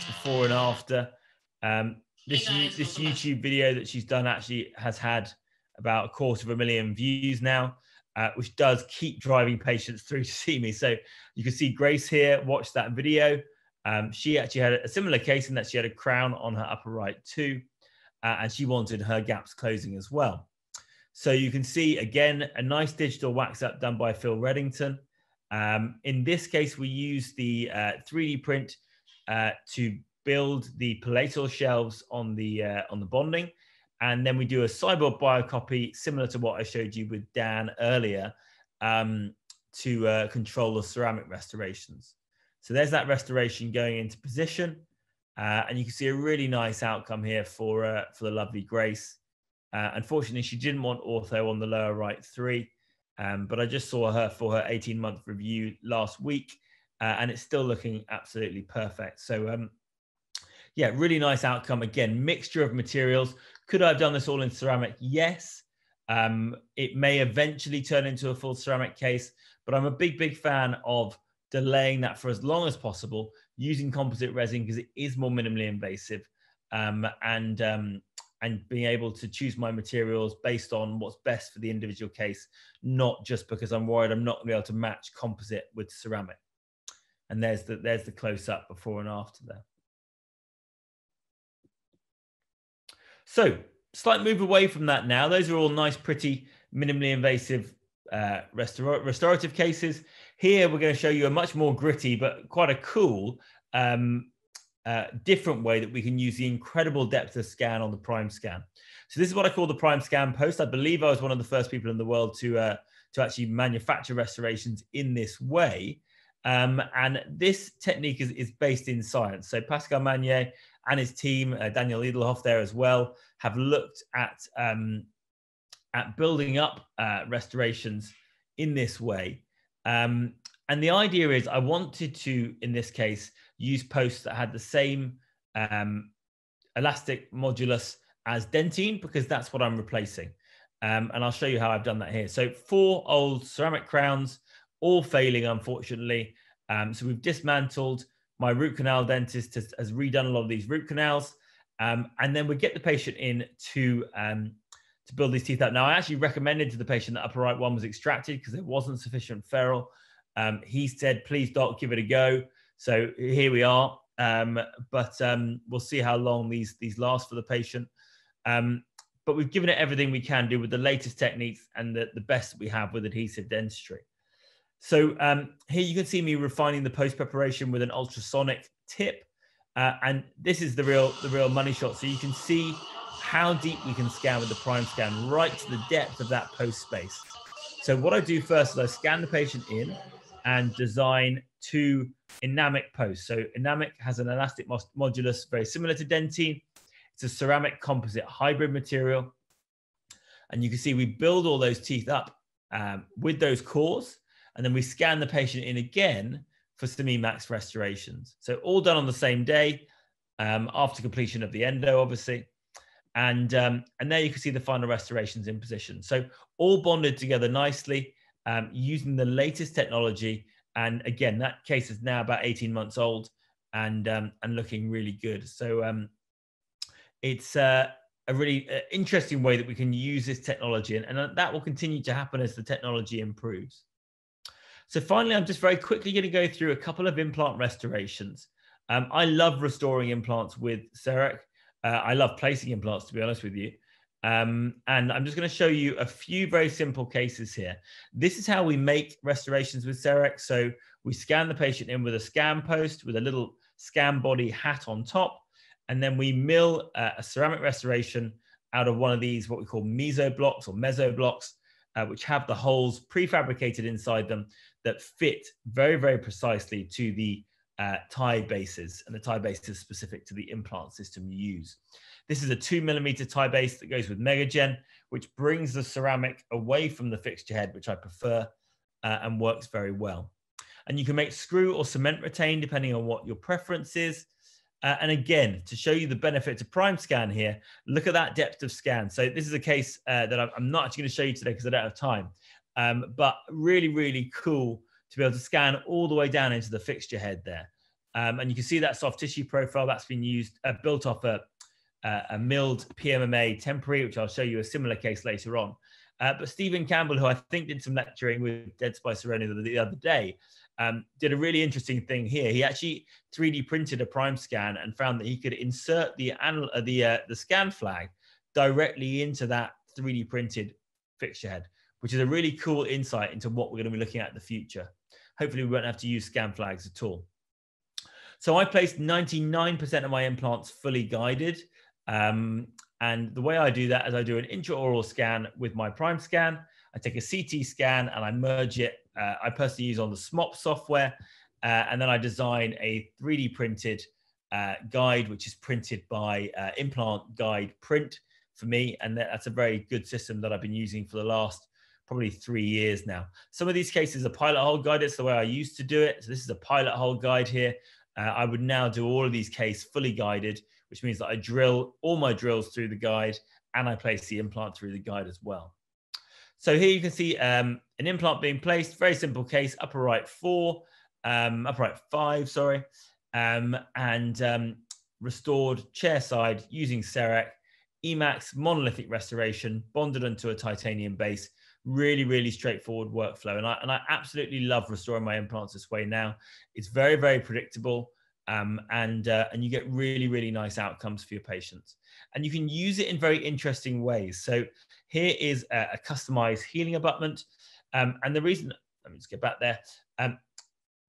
before and after. This YouTube video that she's done actually has had about 250,000 views now, which does keep driving patients through to see me. So you can see Grace here, watch that video. She actually had a similar case in that she had a crown on her upper right too, and she wanted her gaps closing as well. So you can see, again, a nice digital wax up done by Phil Reddington. In this case, we use the 3D print to build the palatal shelves on the bonding. And then we do a cyborg biocopy, similar to what I showed you with Dan earlier, to control the ceramic restorations. So there's that restoration going into position. And you can see a really nice outcome here for the lovely Grace. Unfortunately, she didn't want ortho on the lower right 3. But I just saw her for her 18-month review last week, and it's still looking absolutely perfect. So, yeah, really nice outcome. Again, mixture of materials. Could I have done this all in ceramic? Yes. It may eventually turn into a full ceramic case, but I'm a big fan of delaying that for as long as possible, using composite resin because it is more minimally invasive. and being able to choose my materials based on what's best for the individual case, not just because I'm worried I'm not going to be able to match composite with ceramic. And there's the close-up before and after there. So slight move away from that now. Those are all nice, pretty, minimally invasive restorative cases. Here we're going to show you a much more gritty but quite a cool different way that we can use the incredible depth of scan on the prime scan. So this is what I call the prime scan post. I believe I was one of the first people in the world to actually manufacture restorations in this way. And this technique is based in science. So Pascal Magnier and his team, Daniel Edelhoff there as well, have looked at building up restorations in this way. And the idea is I wanted to, in this case, use posts that had the same elastic modulus as dentine, because that's what I'm replacing. And I'll show you how I've done that here. So 4 old ceramic crowns, all failing, unfortunately. So we've dismantled. My root canal dentist has redone a lot of these root canals. And then we get the patient in to build these teeth up. Now, I actually recommended to the patient that upper right one was extracted because there wasn't sufficient ferrule. He said, please, doc, give it a go. So here we are. But we'll see how long these last for the patient. But we've given it everything we can do with the latest techniques and the best that we have with adhesive dentistry. So here you can see me refining the post preparation with an ultrasonic tip. And this is the real money shot. So you can see how deep we can scan with the prime scan, right to the depth of that post space. So what I do first is I scan the patient in and design 2 enamic posts. So enamic has an elastic modulus very similar to dentine. It's a ceramic composite hybrid material. And you can see we build all those teeth up with those cores, and then we scan the patient in again for some Emax restorations. So all done on the same day after completion of the endo, obviously. And there you can see the final restorations in position. So all bonded together nicely using the latest technology. And again, that case is now about 18 months old and looking really good. So it's a really interesting way that we can use this technology, and that will continue to happen as the technology improves. So finally, I'm just very quickly going to go through a couple of implant restorations. I love restoring implants with CEREC. I love placing implants, to be honest with you. And I'm just going to show you a few very simple cases here. This is how we make restorations with CEREC. So we scan the patient in with a scan post with a little scan body hat on top. And then we mill a ceramic restoration out of one of these, what we call meso blocks or meso blocks, which have the holes prefabricated inside them that fit very, very precisely to the tie bases, and the tie base is specific to the implant system you use. This is a 2mm tie base that goes with Megagen, which brings the ceramic away from the fixture head, which I prefer, and works very well. And you can make screw or cement retain depending on what your preference is. And again, to show you the benefit to prime scan here, look at that depth of scan. So this is a case that I'm not actually going to show you today because I don't have time, but really, really cool to be able to scan all the way down into the fixture head there. And you can see that soft tissue profile that's been used, built off a milled PMMA temporary, which I'll show you a similar case later on. But Stephen Campbell, who I think did some lecturing with Dead Spice Aroni the other day, did a really interesting thing here. He actually 3D printed a prime scan and found that he could insert the scan flag directly into that 3D printed fixture head, which is a really cool insight into what we're going to be looking at in the future. Hopefully we won't have to use scan flags at all. So I placed 99% of my implants fully guided. And the way I do that is I do an intraoral scan with my prime scan. I take a CT scan and I merge it. I personally use on the SMOP software. And then I design a 3D printed guide, which is printed by Implant Guide Print for me. And that's a very good system that I've been using for the last probably 3 years now. Some of these cases are pilot hole guided. It's the way I used to do it. So this is a pilot hole guide here. I would now do all of these cases fully guided, which means that I drill all my drills through the guide and I place the implant through the guide as well. So here you can see an implant being placed, very simple case, upper right 5, sorry, and restored chair side using CEREC Emax monolithic restoration bonded onto a titanium base. Really, really straightforward workflow. And I absolutely love restoring my implants this way now. It's very, very predictable. And you get really, really nice outcomes for your patients. And you can use it in very interesting ways. So here is a customized healing abutment. And the reason, let me just get back there.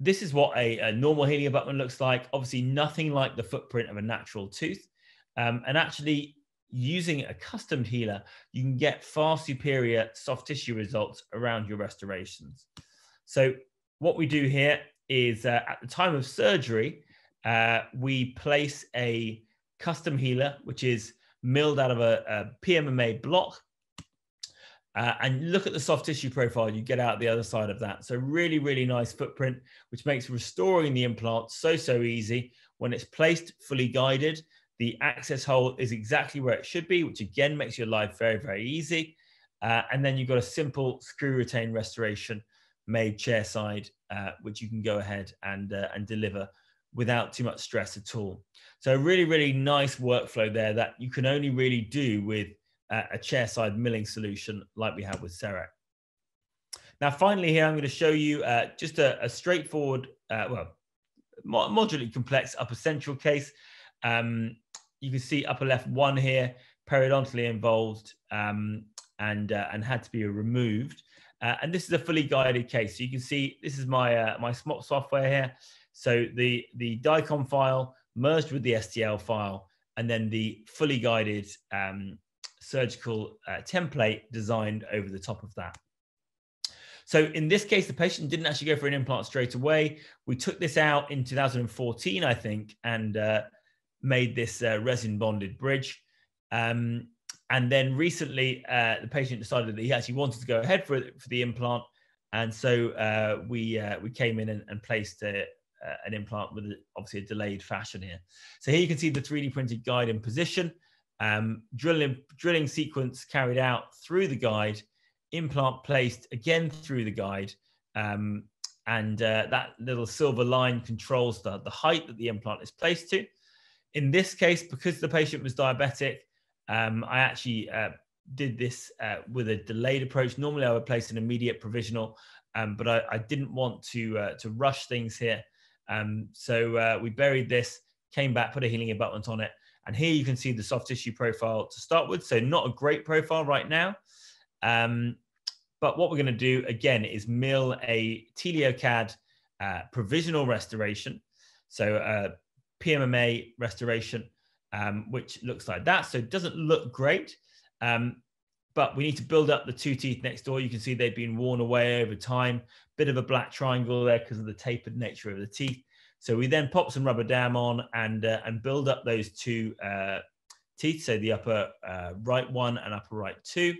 This is what a normal healing abutment looks like. Obviously, nothing like the footprint of a natural tooth. And actually, using a custom healer, you can get far superior soft tissue results around your restorations. So what we do here is at the time of surgery, we place a custom healer, which is milled out of a PMMA block. And look at the soft tissue profile you get out the other side of that. So really, really nice footprint, which makes restoring the implant so easy. When it's placed fully guided, the access hole is exactly where it should be, which again makes your life very, very easy. And then you've got a simple screw retain restoration made chairside, which you can go ahead and deliver without too much stress at all. So a really, really nice workflow there that you can only really do with a chairside milling solution like we have with CEREC. Now, finally here, I'm going to show you just a straightforward, moderately complex upper central case. You can see upper left one here, periodontally involved and had to be removed. And this is a fully guided case. So you can see this is my my SMOP software here. So the DICOM file merged with the STL file, and then the fully guided surgical template designed over the top of that. So in this case, the patient didn't actually go for an implant straight away. We took this out in 2014, I think, and made this resin bonded bridge. And then recently, the patient decided that he actually wanted to go ahead for the implant. And so we came in and placed an implant with obviously a delayed fashion here. So here you can see the 3D printed guide in position, drilling sequence carried out through the guide, implant placed again through the guide, and that little silver line controls the height that the implant is placed to. In this case, because the patient was diabetic, I actually did this with a delayed approach. Normally, I would place an immediate provisional, but I didn't want to rush things here. So we buried this, came back, put a healing abutment on it. And here you can see the soft tissue profile to start with. So not a great profile right now. But what we're going to do, again, is mill a TelioCAD provisional restoration. So PMMA restoration, which looks like that. So it doesn't look great, but we need to build up the two teeth next door. You can see they've been worn away over time. Bit of a black triangle there because of the tapered nature of the teeth. So we then pop some rubber dam on and build up those two teeth. So the upper right one and upper right two.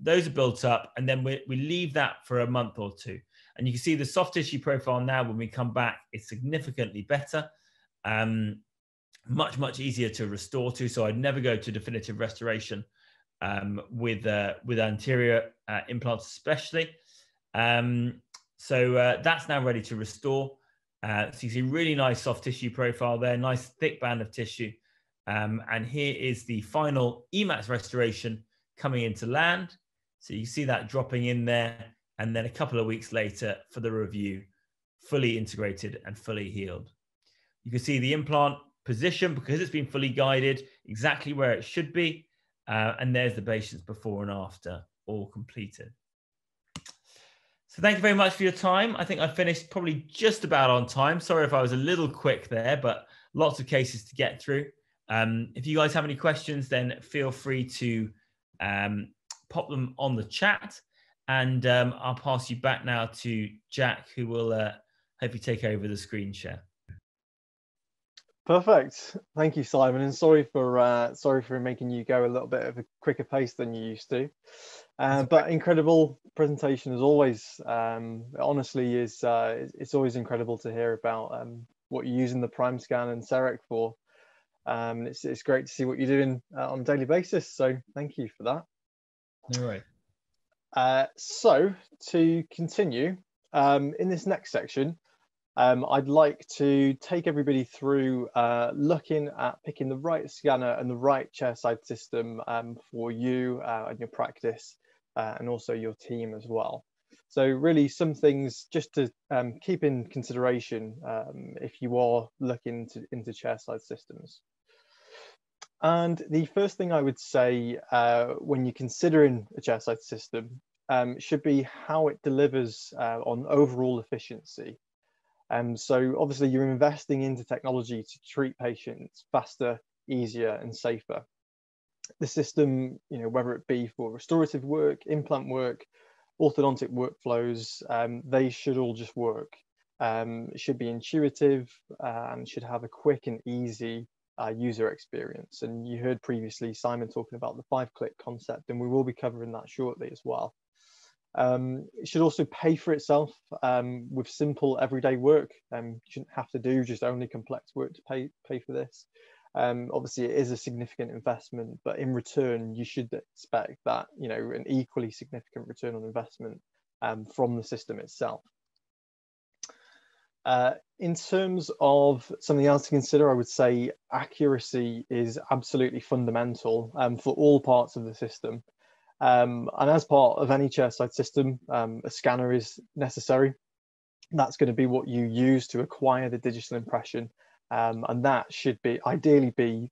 Those are built up, and then we leave that for a month or two. And you can see the soft tissue profile now when we come back is significantly better. Much easier to restore to. So I'd never go to definitive restoration with anterior implants especially. So that's now ready to restore. So you see really nice soft tissue profile there, nice thick band of tissue. And here is the final Emax restoration coming into land. So you see that dropping in there, and then a couple of weeks later for the review, fully integrated and fully healed. You can see the implant position, because it's been fully guided, exactly where it should be. And there's the patient's before and after, all completed. So thank you very much for your time. I think I finished probably just about on time. Sorry if I was a little quick there, but lots of cases to get through. If you guys have any questions, then feel free to pop them on the chat. And I'll pass you back now to Jack, who will hopefully take over the screen share. Perfect. Thank you, Simon, and sorry for making you go a little bit of a quicker pace than you used to. But incredible presentation as always. Honestly, it's always incredible to hear about what you use in the Prime Scan and CEREC for. It's great to see what you're doing on a daily basis. So thank you for that. All right. So to continue, in this next section, I'd like to take everybody through looking at picking the right scanner and the right chairside system for you and your practice and also your team as well. So really some things just to keep in consideration if you are looking into chairside systems. And the first thing I would say when you're considering a chairside system should be how it delivers on overall efficiency. So obviously you're investing into technology to treat patients faster, easier and safer. The system, whether it be for restorative work, implant work, orthodontic workflows, they should all just work. It should be intuitive and should have a quick and easy user experience. And you heard previously Simon talking about the 5-click concept, and we will be covering that shortly as well. It should also pay for itself with simple everyday work. You shouldn't have to do just only complex work to pay for this. Obviously it is a significant investment, but in return you should expect that an equally significant return on investment from the system itself. In terms of something else to consider, I would say accuracy is absolutely fundamental for all parts of the system. And as part of any chairside system, a scanner is necessary. That's going to be what you use to acquire the digital impression. And that should be ideally be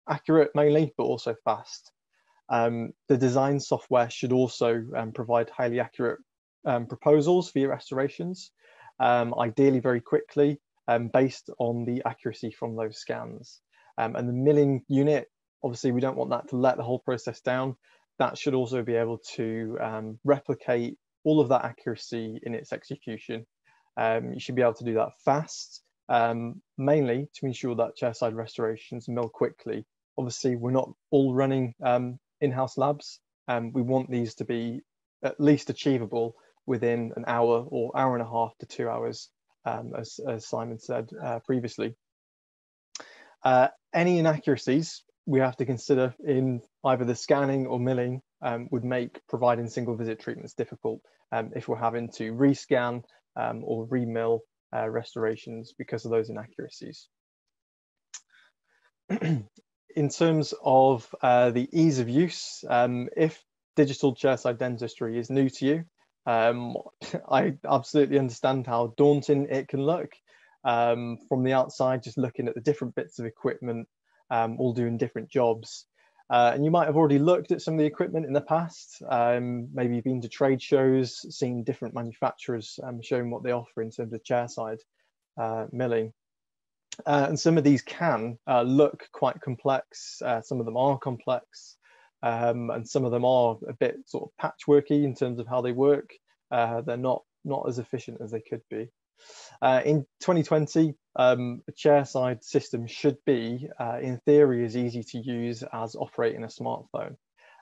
accurate mainly, but also fast. The design software should also provide highly accurate proposals for your restorations, ideally very quickly, based on the accuracy from those scans. And the milling unit, obviously we don't want that to let the whole process down. That should also be able to replicate all of that accuracy in its execution. You should be able to do that fast, mainly to ensure that chairside restorations mill quickly. Obviously, we're not all running in-house labs. We want these to be at least achievable within an hour or hour and a half to 2 hours, as Simon said previously. Any inaccuracies we have to consider in either the scanning or milling would make providing single visit treatments difficult if we're having to rescan or remill restorations because of those inaccuracies. In terms of the ease of use, if digital chairside dentistry is new to you, I absolutely understand how daunting it can look from the outside, just looking at the different bits of equipment all doing different jobs. And you might have already looked at some of the equipment in the past. Maybe you've been to trade shows, seen different manufacturers showing what they offer in terms of chairside milling. And some of these can look quite complex. Some of them are complex, and some of them are a bit sort of patchworky in terms of how they work. They're not as efficient as they could be. In 2020, a chairside system should be, in theory, as easy to use as operating a smartphone.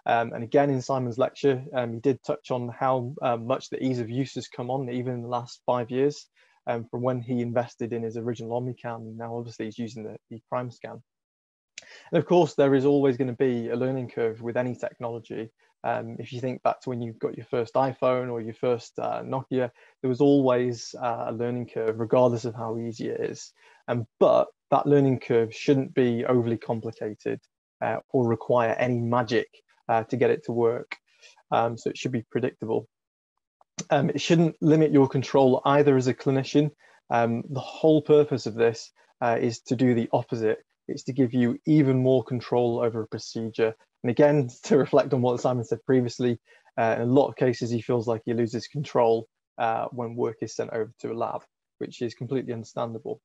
And again, in Simon's lecture, he did touch on how much the ease of use has come on, even in the last 5 years, from when he invested in his original OmniCam. Now, obviously, he's using the Prime Scan. And of course, there is always going to be a learning curve with any technology. If you think back to when you got your first iPhone or your first Nokia, there was always a learning curve, regardless of how easy it is. But that learning curve shouldn't be overly complicated or require any magic to get it to work. So it should be predictable. It shouldn't limit your control either as a clinician. The whole purpose of this is to do the opposite. It's to give you even more control over a procedure. And again, to reflect on what Simon said previously, in a lot of cases, he feels like he loses control when work is sent over to a lab, which is completely understandable.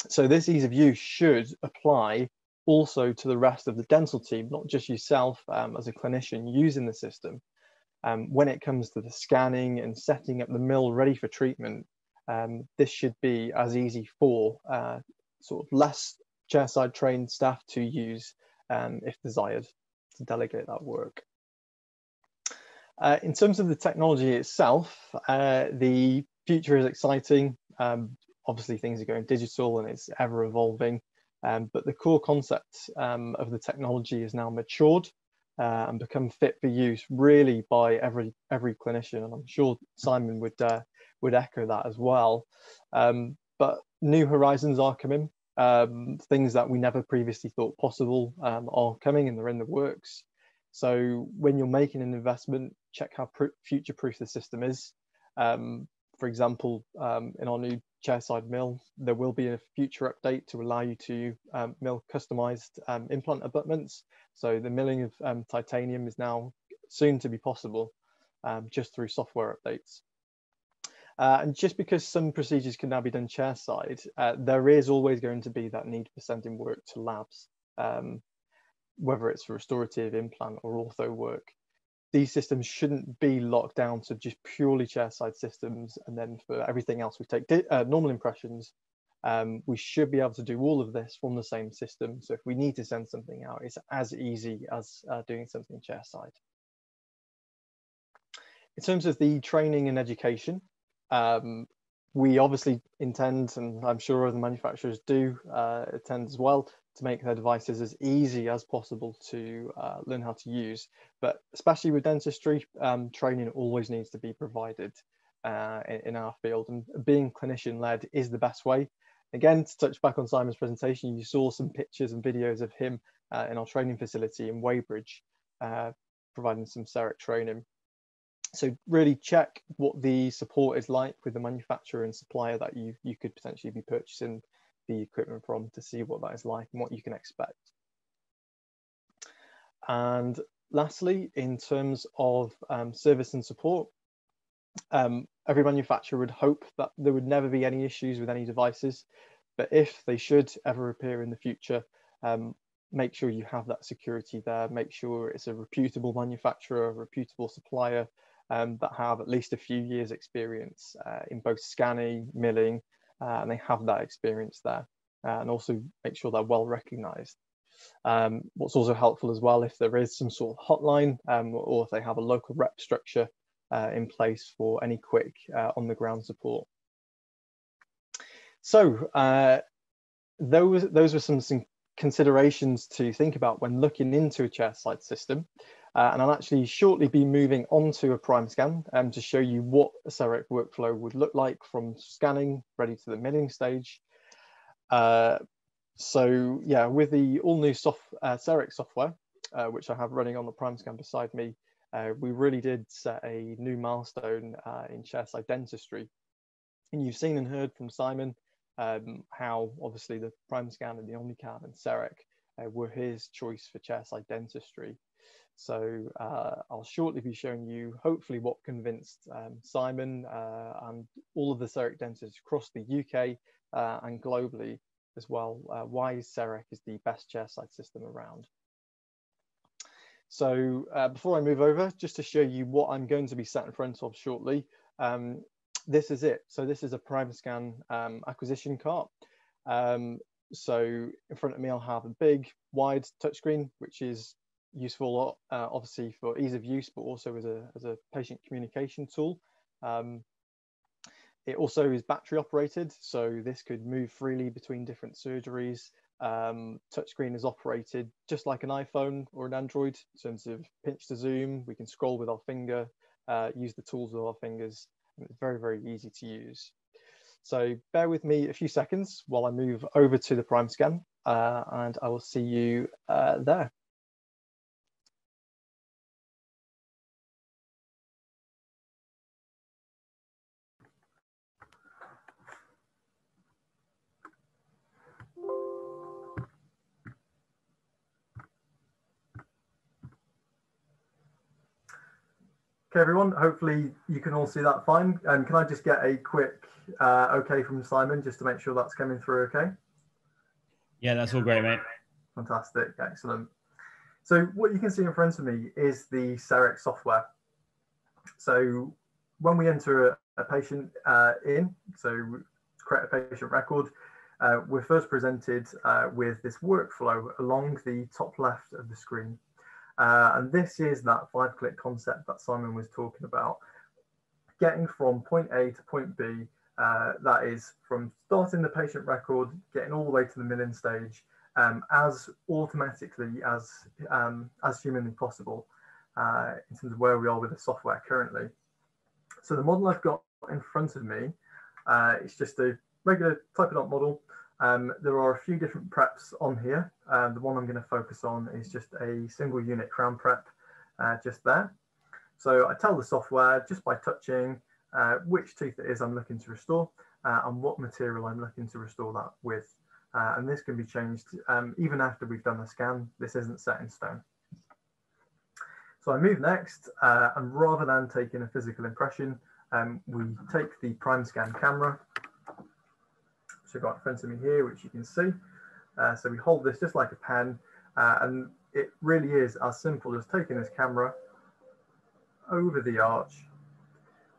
So this ease of use should apply also to the rest of the dental team, not just yourself as a clinician using the system. When it comes to the scanning and setting up the mill ready for treatment, this should be as easy for sort of less chairside trained staff to use if desired, to delegate that work. In terms of the technology itself, the future is exciting. Obviously things are going digital and it's ever evolving, but the core concept of the technology is now matured and become fit for use really by every clinician. And I'm sure Simon would would echo that as well. But new horizons are coming. Things that we never previously thought possible are coming, and they're in the works. So when you're making an investment, check how future-proof the system is. For example, in our new chairside mill, there will be a future update to allow you to mill customized implant abutments. So the milling of titanium is now soon to be possible just through software updates. And just because some procedures can now be done chairside, there is always going to be that need for sending work to labs, whether it's for restorative, implant or ortho work. These systems shouldn't be locked down to just purely chairside systems, and then for everything else we take normal impressions. We should be able to do all of this from the same system. So if we need to send something out, it's as easy as doing something chairside. In terms of the training and education, we obviously intend, and I'm sure other manufacturers do intend as well, to make their devices as easy as possible to learn how to use. But especially with dentistry, training always needs to be provided in our field, and being clinician-led is the best way. Again, to touch back on Simon's presentation, you saw some pictures and videos of him in our training facility in Weybridge, providing some CEREC training. So really check what the support is like with the manufacturer and supplier that you could potentially be purchasing the equipment from, to see what that is like and what you can expect. And lastly, in terms of service and support, every manufacturer would hope that there would never be any issues with any devices, but if they should ever appear in the future, make sure you have that security there. Make sure it's a reputable manufacturer, a reputable supplier, that have at least a few years experience in both scanning, milling, and they have that experience there. And also make sure they're well recognized. What's also helpful as well, if there is some sort of hotline, or if they have a local rep structure in place for any quick on-the-ground support. So those were some considerations to think about when looking into a chairside system. And I'll actually shortly be moving on to a prime scan to show you what a CEREC workflow would look like from scanning ready to the milling stage. So yeah, with the all new CEREC software, which I have running on the prime scan beside me, we really did set a new milestone in chairside dentistry. And you've seen and heard from Simon how obviously the prime scan and the OmniCAD and CEREC were his choice for chairside dentistry. So I'll shortly be showing you hopefully what convinced Simon and all of the CEREC dentists across the UK and globally as well, why CEREC is the best chairside system around. So before I move over, just to show you what I'm going to be sat in front of shortly, this is it. So this is a prime scan acquisition cart. So in front of me, I'll have a big wide touchscreen, which is useful obviously for ease of use, but also as a patient communication tool. It also is battery operated, so this could move freely between different surgeries. Touchscreen is operated just like an iPhone or an Android in terms of pinch to zoom. We can scroll with our finger, use the tools with our fingers, and it's very, very easy to use. So bear with me a few seconds while I move over to the prime scan, and I will see you there. Okay, everyone, hopefully you can all see that fine. And can I just get a quick okay from Simon, just to make sure that's coming through okay? Yeah, that's all great, mate. Fantastic, excellent. So what you can see in front of me is the CEREC software. So when we enter a patient so create a patient record, we're first presented with this workflow along the top left of the screen. And this is that 5-click concept that Simon was talking about, getting from point A to point B. That is from starting the patient record, getting all the way to the milling stage, as automatically as humanly possible in terms of where we are with the software currently. So the model I've got in front of me, it's just a regular typodont model. There are a few different preps on here. The one I'm going to focus on is just a single unit crown prep just there. So I tell the software just by touching which tooth it is I'm looking to restore and what material I'm looking to restore that with. And this can be changed even after we've done the scan. This isn't set in stone. So I move next, and rather than taking a physical impression, we take the prime scan camera, which I've got in front of me here, which you can see. So we hold this just like a pen, and it really is as simple as taking this camera over the arch.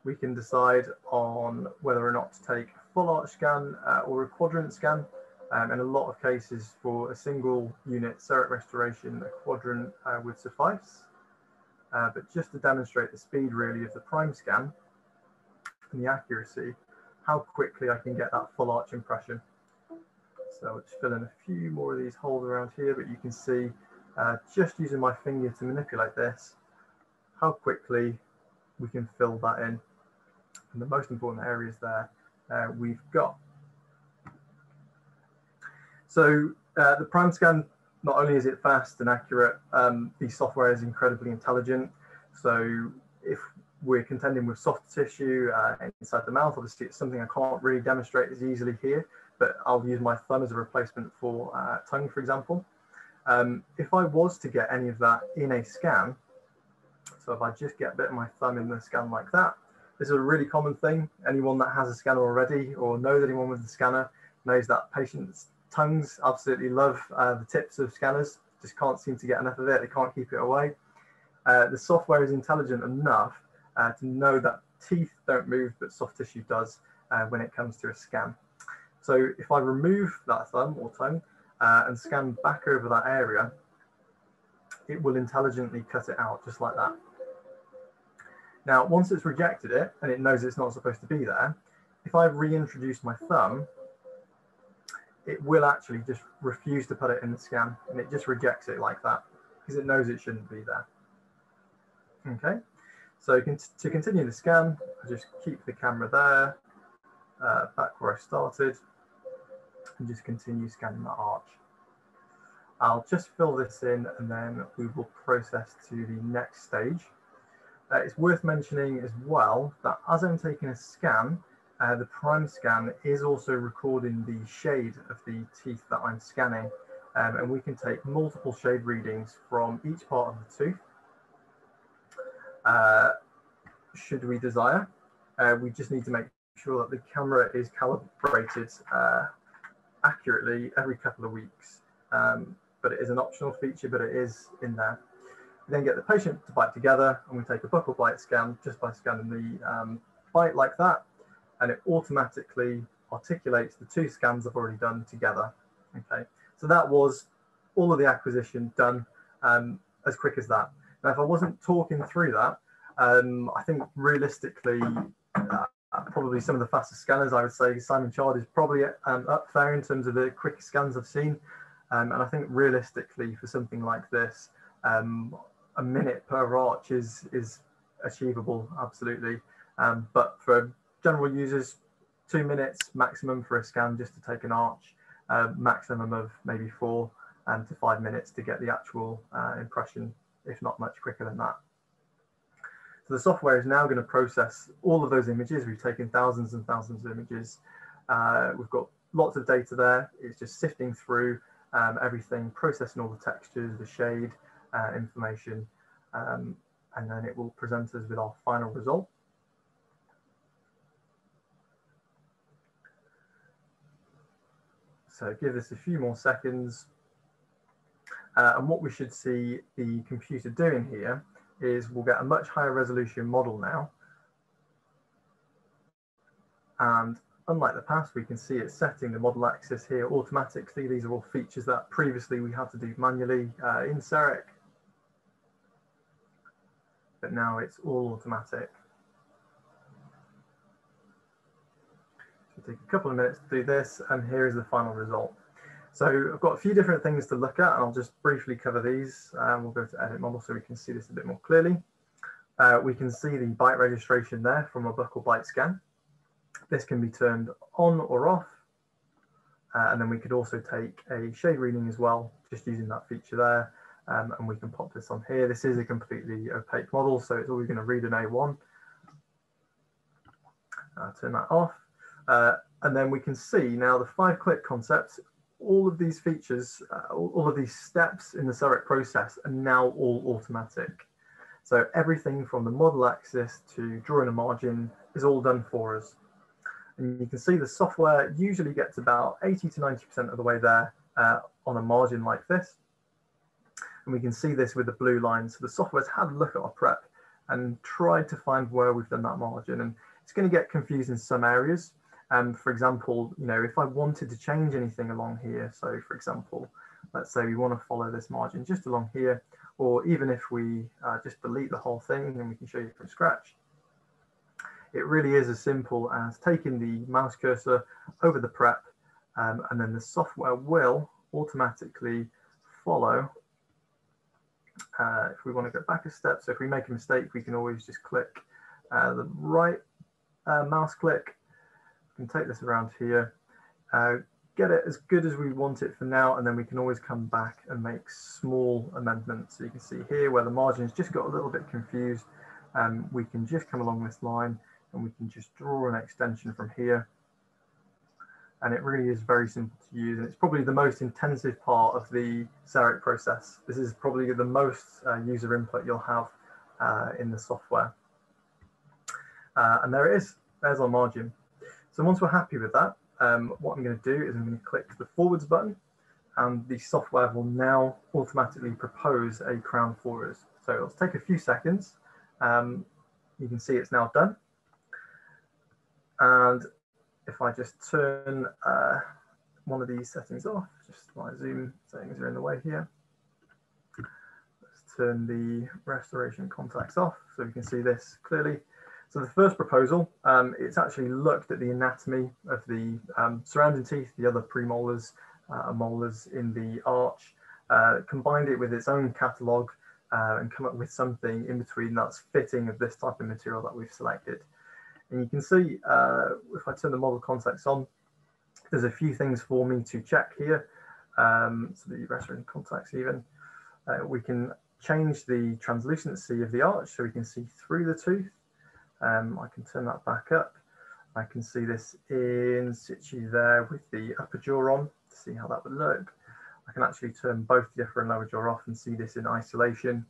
We can decide on whether or not to take a full arch scan or a quadrant scan. In a lot of cases, for a single unit CEREC restoration, a quadrant would suffice. But just to demonstrate the speed really of the prime scan and the accuracy, how quickly I can get that full arch impression. So I'll just fill in a few more of these holes around here, but you can see just using my finger to manipulate this, how quickly we can fill that in. And the most important areas there we've got. So the prime scan, not only is it fast and accurate, the software is incredibly intelligent. So if we're contending with soft tissue inside the mouth, obviously it's something I can't really demonstrate as easily here, but I'll use my thumb as a replacement for tongue, for example. If I was to get any of that in a scan, so if I just get a bit of my thumb in the scan like that, this is a really common thing. Anyone that has a scanner already or knows anyone with a scanner knows that patients' tongues absolutely love the tips of scanners, just can't seem to get enough of it, they can't keep it away. The software is intelligent enough to know that teeth don't move, but soft tissue does when it comes to a scan. So if I remove that thumb or tongue and scan back over that area, it will intelligently cut it out just like that. Now, once it's rejected it and it knows it's not supposed to be there, if I reintroduce my thumb, it will actually just refuse to put it in the scan, and it just rejects it like that because it knows it shouldn't be there. Okay, so to continue the scan, I just keep the camera there, back where I started, and just continue scanning that arch. I'll just fill this in and then we will process to the next stage. It's worth mentioning as well that as I'm taking a scan, the prime scan is also recording the shade of the teeth that I'm scanning, and we can take multiple shade readings from each part of the tooth. Should we desire, we just need to make sure that the camera is calibrated accurately every couple of weeks, but it is an optional feature, but it is in there. We then get the patient to bite together, and we take a buccal bite scan just by scanning the bite like that, and it automatically articulates the two scans I've already done together. Okay, so that was all of the acquisition done as quick as that. Now, if I wasn't talking through that, I think realistically, probably some of the fastest scanners, I would say Simon Chard is probably up there in terms of the quickest scans I've seen. And I think realistically for something like this, a minute per arch is achievable, absolutely. But for general users, 2 minutes maximum for a scan just to take an arch, maximum of maybe 4 to 5 minutes to get the actual impression, if not much quicker than that. So the software is now going to process all of those images. We've taken thousands and thousands of images. We've got lots of data there. It's just sifting through everything, processing all the textures, the shade information, and then it will present us with our final result. So give this a few more seconds. And what we should see the computer doing here is we'll get a much higher resolution model now. And unlike the past, we can see it setting the model axis here automatically. These are all features that previously we had to do manually in CEREC. But now it's all automatic. So take a couple of minutes to do this, and here is the final result. So I've got a few different things to look at, and I'll just briefly cover these. We'll go to edit model so we can see this a bit more clearly. We can see the bite registration there from a buccal bite scan. This can be turned on or off. And then we could also take a shade reading as well, just using that feature there. And we can pop this on here. This is a completely opaque model, so it's always going to read an A1. Turn that off. And then we can see now the 5-click concepts, all of these features, all of these steps in the CEREC process are now all automatic. So everything from the model axis to drawing a margin is all done for us. And you can see the software usually gets about 80 to 90% of the way there on a margin like this. And we can see this with the blue line. So the software's had a look at our prep and tried to find where we've done that margin. And it's going to get confused in some areas. For example, you know, if I wanted to change anything along here, so for example, let's say we want to follow this margin just along here, or even if we just delete the whole thing and we can show you from scratch. It really is as simple as taking the mouse cursor over the prep, and then the software will automatically follow. If we want to go back a step, so if we make a mistake, we can always just click the right mouse click. We can take this around here, get it as good as we want it for now, and then we can always come back and make small amendments. So you can see here where the margin's just got a little bit confused. We can just come along this line and we can just draw an extension from here. And it really is very simple to use, and it's probably the most intensive part of the CEREC process. This is probably the most user input you'll have in the software. And there it is, there's our margin. So once we're happy with that, what I'm going to do is I'm going to click the forwards button, and the software will now automatically propose a crown for us. So it'll take a few seconds. You can see it's now done. And if I just turn one of these settings off, just my zoom settings are in the way here. Let's turn the restoration contacts off so we can see this clearly. So the first proposal, it's actually looked at the anatomy of the surrounding teeth, the other premolars, molars in the arch, combined it with its own catalogue and come up with something in between that's fitting of this type of material that we've selected. And you can see, if I turn the model context on, there's a few things for me to check here. So the restoration contacts even. We can change the translucency of the arch so we can see through the tooth. I can turn that back up. I can see this in situ there with the upper jaw on to see how that would look. I can actually turn both the upper and lower jaw off and see this in isolation.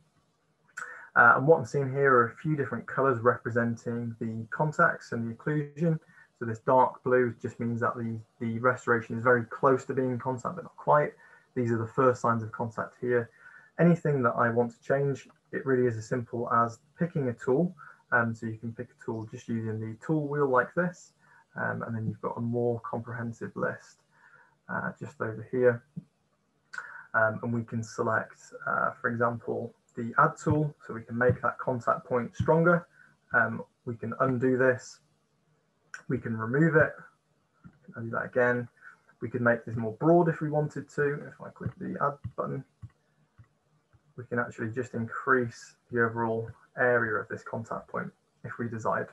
And what I'm seeing here are a few different colors representing the contacts and the occlusion. So this dark blue just means that the restoration is very close to being in contact, but not quite. These are the first signs of contact here. Anything that I want to change, it really is as simple as picking a tool. So you can pick a tool just using the tool wheel like this, and then you've got a more comprehensive list just over here. And we can select, for example, the add tool, so we can make that contact point stronger. We can undo this. We can remove it. I'll do that again. We can make this more broad if we wanted to. If I click the add button, we can actually just increase the overall area of this contact point if we desired.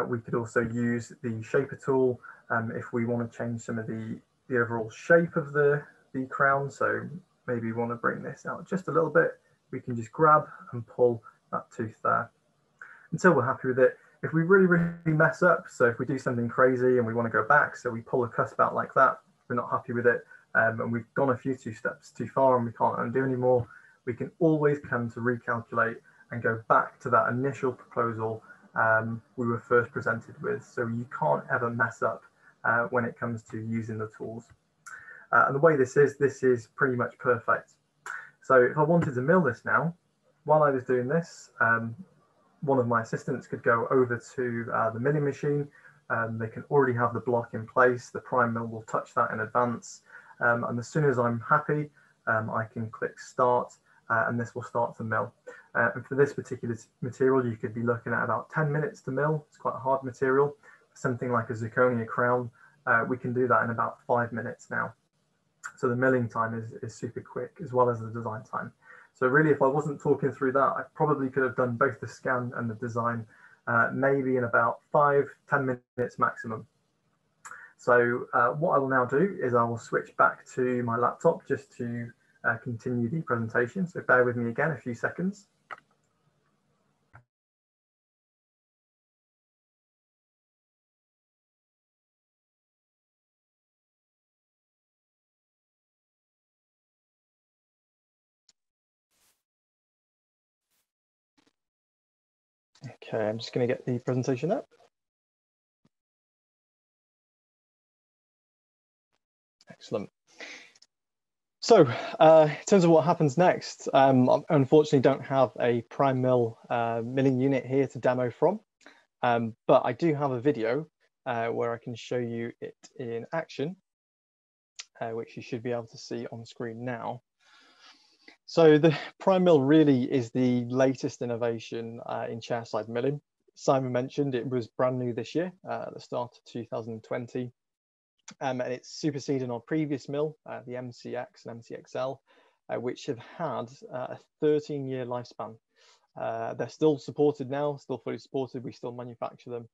We could also use the shaper tool if we want to change some of the overall shape of the crown. So maybe we want to bring this out just a little bit. We can just grab and pull that tooth there until we're happy with it. If we really, really mess up, so if we do something crazy and we want to go back, so we pull a cusp out like that, we're not happy with it, and we've gone a few steps too far and we can't undo anymore, we can always come to recalculate and go back to that initial proposal we were first presented with. So you can't ever mess up when it comes to using the tools. And the way this is pretty much perfect. So if I wanted to mill this now, while I was doing this, one of my assistants could go over to the milling machine. They can already have the block in place. The prime mill will touch that in advance. And as soon as I'm happy, I can click start and this will start to mill. And for this particular material, you could be looking at about 10 minutes to mill. It's quite a hard material. Something like a zirconia crown, we can do that in about 5 minutes now. So the milling time is super quick, as well as the design time. So really, if I wasn't talking through that, I probably could have done both the scan and the design maybe in about 5–10 minutes maximum. So what I will now do is I will switch back to my laptop just to continue the presentation. So bear with me again a few seconds. Okay, I'm just going to get the presentation up. Excellent. So in terms of what happens next, I unfortunately don't have a prime mill milling unit here to demo from, but I do have a video where I can show you it in action, which you should be able to see on screen now. So the prime mill really is the latest innovation in chairside milling. Simon mentioned it was brand new this year, at the start of 2020. And it's superseding our previous mill, the MCX and MCXL, which have had a 13-year lifespan. They're still supported now, still fully supported. We still manufacture them,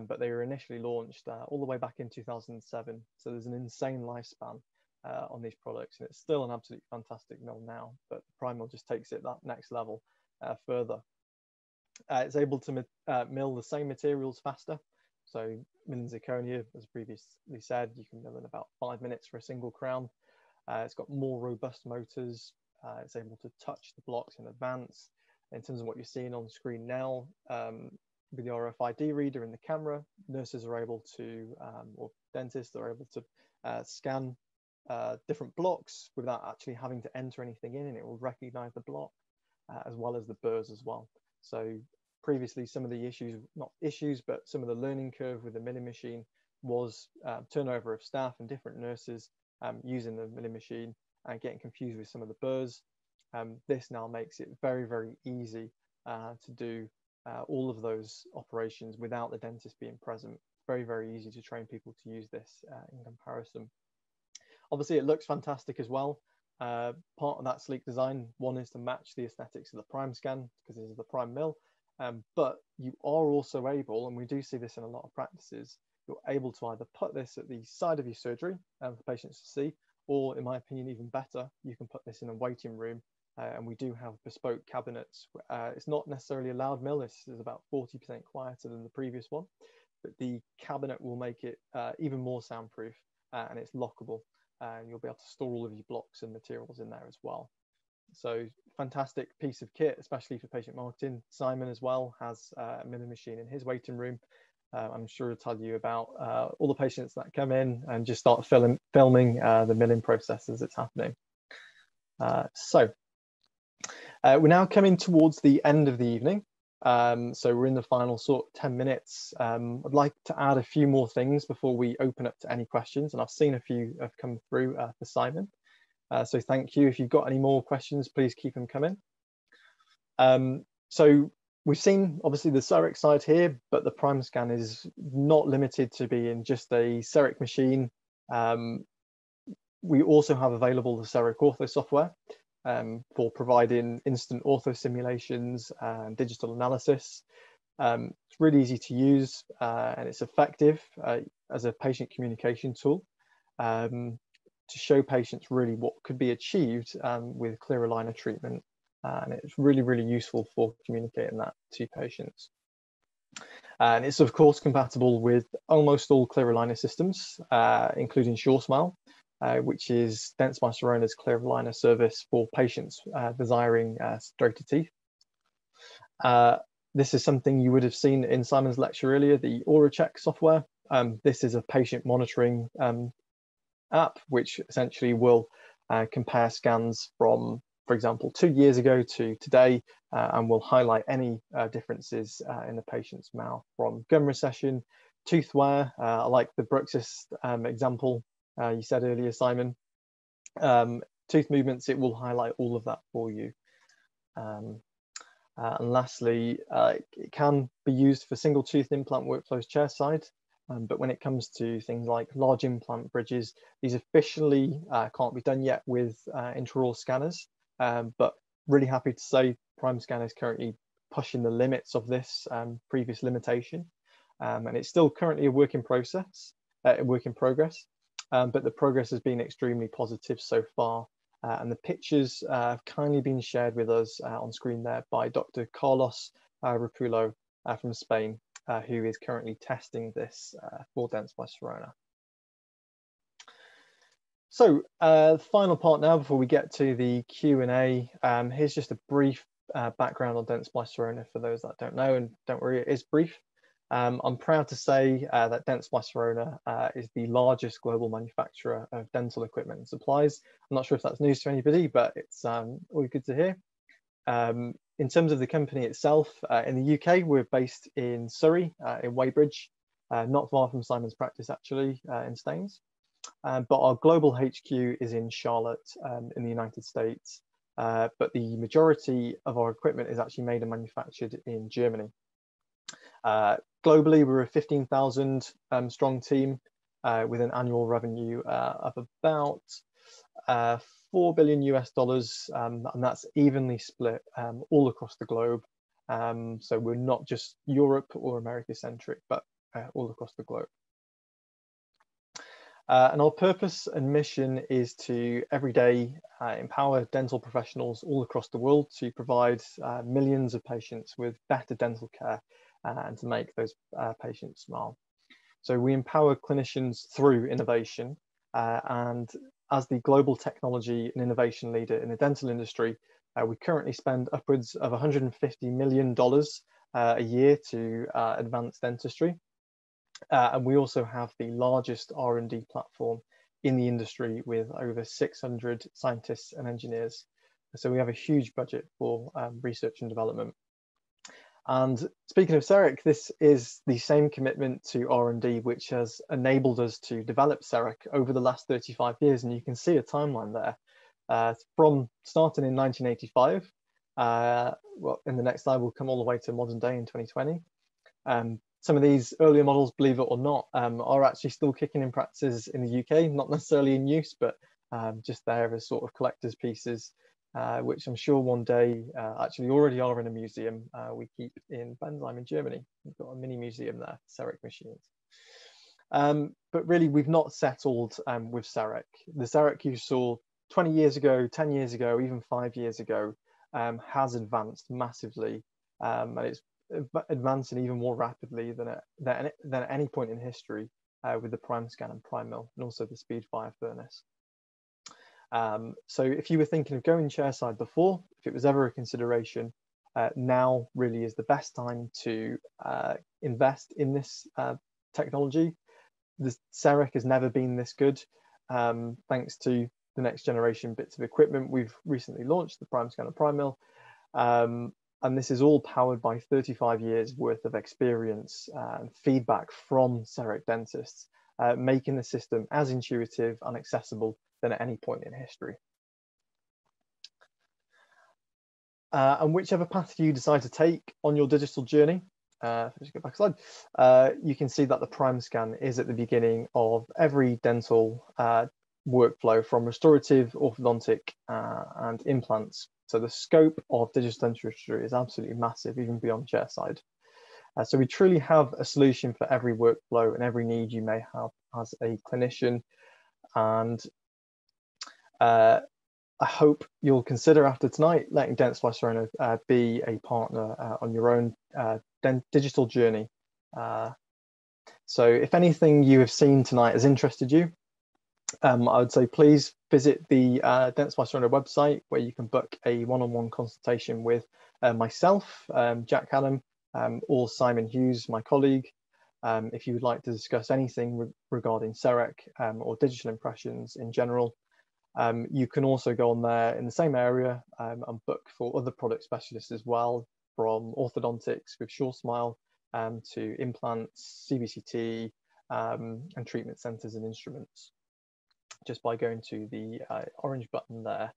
but they were initially launched all the way back in 2007. So there's an insane lifespan on these products, and it's still an absolutely fantastic mill now. But the prime mill just takes it that next level further. It's able to mill the same materials faster. So milling zirconia, as previously said, you can mill in about 5 minutes for a single crown. It's got more robust motors. It's able to touch the blocks in advance. In terms of what you're seeing on screen now, with the RFID reader in the camera, nurses are able to, or dentists are able to scan different blocks without actually having to enter anything in, and it will recognize the block as well as the burrs as well. So previously, some of the issues, not issues, but some of the learning curve with the milling machine was turnover of staff and different nurses using the milling machine and getting confused with some of the burrs. This now makes it very, very easy to do all of those operations without the dentist being present. Very, very easy to train people to use this in comparison. Obviously, it looks fantastic as well. Part of that sleek design, one is to match the aesthetics of the prime scan, because this is the prime mill. But you are also able, and we do see this in a lot of practices, you're able to either put this at the side of your surgery for patients to see, or in my opinion, even better, you can put this in a waiting room. And we do have bespoke cabinets. It's not necessarily a loud mill. This is about 40% quieter than the previous one, but the cabinet will make it even more soundproof, and it's lockable. And you'll be able to store all of your blocks and materials in there as well. So fantastic piece of kit, especially for patient marketing. Simon as well has a milling machine in his waiting room. I'm sure he'll tell you about all the patients that come in and just start filming the milling process as it's happening. So we're now coming towards the end of the evening. So we're in the final sort of 10 minutes. I'd like to add a few more things before we open up to any questions. And I've seen a few have come through for Simon. So thank you. If you've got any more questions, please keep them coming. So we've seen obviously the CEREC side here, but the prime scan is not limited to being just a CEREC machine. We also have available the CEREC Ortho software for providing instant ortho simulations and digital analysis. It's really easy to use and it's effective as a patient communication tool to show patients really what could be achieved with clear aligner treatment. And it's really, really useful for communicating that to patients. And it's of course compatible with almost all clear aligner systems, including SureSmile, which is Dentsply Sirona's clear aligner service for patients desiring straighter teeth. This is something you would have seen in Simon's lecture earlier, the AuraCheck software. This is a patient monitoring app, which essentially will compare scans from, for example, 2 years ago to today, and will highlight any differences in the patient's mouth, from gum recession, tooth wear. I like the Bruxis example you said earlier, Simon. Tooth movements, it will highlight all of that for you. And lastly, it can be used for single tooth implant workflows chairside. But when it comes to things like large implant bridges, these officially can't be done yet with intraoral scanners. But really happy to say Prime Scan is currently pushing the limits of this previous limitation. And it's still currently a work in progress, but the progress has been extremely positive so far. And the pictures have kindly been shared with us on screen there by Dr. Carlos Rapulo from Spain, who is currently testing this for Dentsply Sirona. So the final part now, before we get to the Q&A, here's just a brief background on Dentsply Sirona for those that don't know, and don't worry, it is brief. I'm proud to say that Dentsply Sirona is the largest global manufacturer of dental equipment and supplies. I'm not sure if that's news to anybody, but it's always good to hear. In terms of the company itself, in the UK, we're based in Surrey, in Weybridge, not far from Simon's practice actually, in Staines. But our global HQ is in Charlotte, in the United States. But the majority of our equipment is actually made and manufactured in Germany. Globally, we're a 15,000 strong team with an annual revenue of about $4 billion US, and that's evenly split all across the globe. So we're not just Europe or America centric, but all across the globe. And our purpose and mission is to every day empower dental professionals all across the world to provide millions of patients with better dental care and to make those patients smile. So we empower clinicians through innovation, and as the global technology and innovation leader in the dental industry, we currently spend upwards of $150 million a year to advance dentistry. And we also have the largest R&D platform in the industry with over 600 scientists and engineers. So we have a huge budget for research and development. And speaking of CEREC, this is the same commitment to R&D which has enabled us to develop CEREC over the last 35 years. And you can see a timeline there from starting in 1985. Well, in the next slide, we'll come all the way to modern day in 2020. Some of these earlier models, believe it or not, are actually still kicking in practices in the UK, not necessarily in use, but just there as sort of collector's pieces, which I'm sure one day actually already are in a museum we keep in Bensheim in Germany. We've got a mini museum there, CEREC machines. But really, we've not settled with CEREC. The CEREC you saw 20 years ago, 10 years ago, even 5 years ago, has advanced massively, and it's advancing even more rapidly than at any point in history with the prime scan and prime mill, and also the speed fire furnace. So if you were thinking of going chairside before, if it was ever a consideration, now really is the best time to invest in this technology. The CEREC has never been this good, thanks to the next generation bits of equipment we've recently launched, the prime scan and prime mill. And this is all powered by 35 years worth of experience and feedback from CEREC dentists, making the system as intuitive and accessible than at any point in history. And whichever path you decide to take on your digital journey, just go back a slide, you can see that the prime scan is at the beginning of every dental workflow, from restorative, orthodontic, and implants. So the scope of digital dentistry is absolutely massive, even beyond chairside. So we truly have a solution for every workflow and every need you may have as a clinician. And I hope you'll consider after tonight letting Dentsply Sirona be a partner on your own digital journey. So if anything you have seen tonight has interested you, I would say please visit the Dentsply Sirona website, where you can book a one-on-one consultation with myself, Jack Callum, or Simon Hughes, my colleague, if you would like to discuss anything regarding CEREC or digital impressions in general. You can also go on there in the same area and book for other product specialists as well, from orthodontics with Sure Smile to implants, CBCT, and treatment centers and instruments, just by going to the orange button there,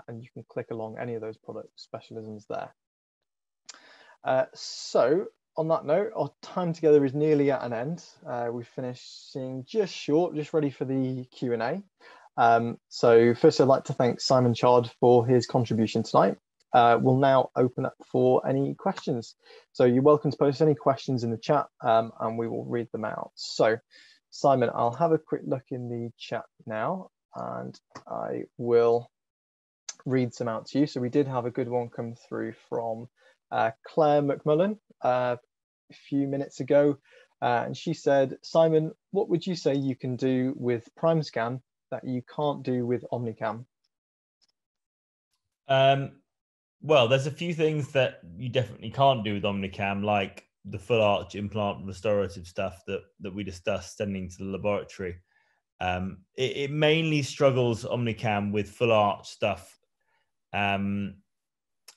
and you can click along any of those product specialisms there. So on that note, our time together is nearly at an end. We're finishing just short, just ready for the Q&A. So first I'd like to thank Simon Chard for his contribution tonight. we'll now open up for any questions. So you're welcome to post any questions in the chat, and we will read them out. So Simon, I'll have a quick look in the chat now, and I will read some out to you. So we did have a good one come through from Claire McMullen a few minutes ago, and she said, Simon, what would you say you can do with PrimeScan that you can't do with Omnicam? Well, there's a few things that you definitely can't do with Omnicam, like the full arch implant restorative stuff that we discussed sending to the laboratory. It mainly struggles Omnicam with full arch stuff,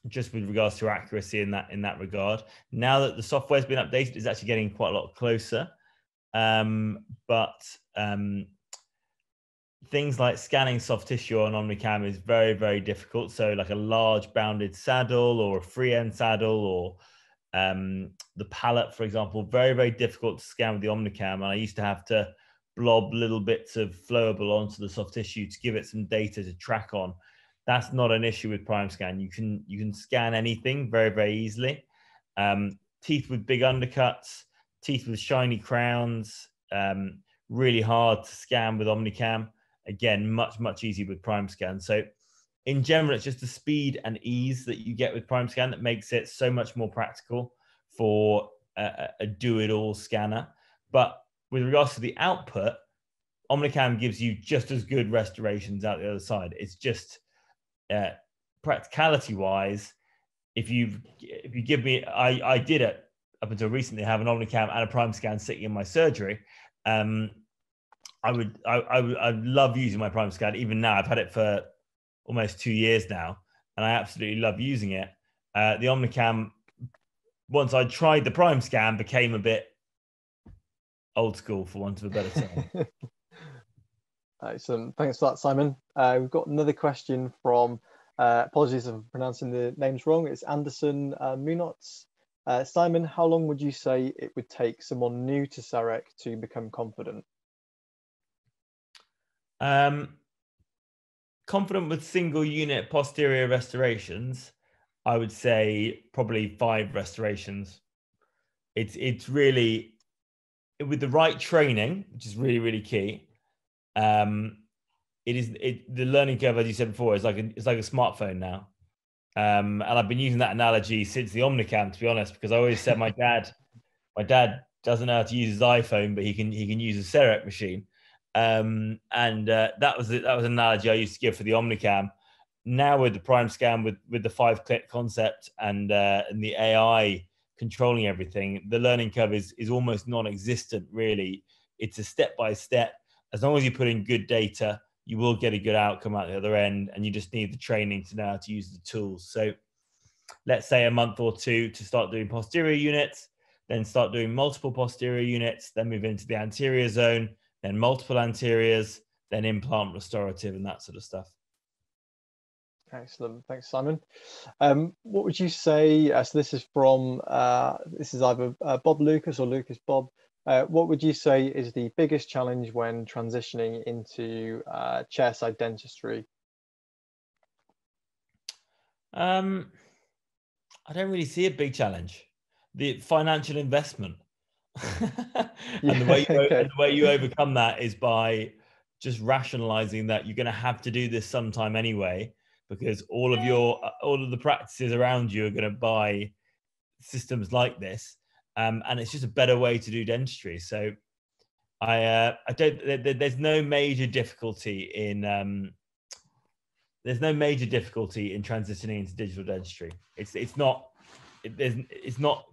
just with regards to accuracy in that regard. Now that the software's been updated, it's actually getting quite a lot closer. But things like scanning soft tissue on Omnicam is very, very difficult. So like a large bounded saddle or a free end saddle or the palate, for example, very, very difficult to scan with the Omnicam. And I used to have to blob little bits of flowable onto the soft tissue to give it some data to track on. That's not an issue with PrimeScan. You can scan anything very, very easily. Teeth with big undercuts, teeth with shiny crowns, really hard to scan with Omnicam. Again, much, much easier with PrimeScan. So in general, it's just the speed and ease that you get with PrimeScan that makes it so much more practical for a do-it-all scanner. But with regards to the output, Omnicam gives you just as good restorations out the other side. It's just practicality-wise, if you give me, I did it up until recently, have an Omnicam and a PrimeScan sitting in my surgery. I would love using my PrimeScan. Even now, I've had it for almost 2 years now, and I absolutely love using it. The Omnicam, once I tried the PrimeScan, became a bit old school, for want of a better term. Excellent. Thanks for that, Simon. We've got another question from, apologies if I'm pronouncing the names wrong, it's Anderson Munoz. Simon, how long would you say it would take someone new to CEREC to become confident? Confident with single unit posterior restorations, I would say probably 5 restorations. It's really, with the right training, which is really, really key. The learning curve, as you said before, is like a smartphone now. And I've been using that analogy since the Omnicam, to be honest, because I always said my dad doesn't know how to use his iPhone, but he can use a CEREC machine. That was an analogy I used to give for the Omnicam. Now with the PrimeScan, with the 5-click concept and the AI controlling everything, the learning curve is almost non-existent, really. It's a step-by-step. As long as you put in good data, you will get a good outcome at the other end, and you just need the training to know how to use the tools. So let's say a month or 2 to start doing posterior units, then start doing multiple posterior units, then move into the anterior zone, then multiple anteriors, then implant restorative and that sort of stuff. Excellent. Thanks, Simon. What would you say, so this is from, this is either Bob Lucas or Lucas Bob. What would you say is the biggest challenge when transitioning into chairside dentistry? I don't really see a big challenge. The financial investment. And the way you overcome that is by just rationalizing that you're going to have to do this sometime anyway, because all of the practices around you are going to buy systems like this, and it's just a better way to do dentistry. So there's no major difficulty in transitioning into digital dentistry. It's not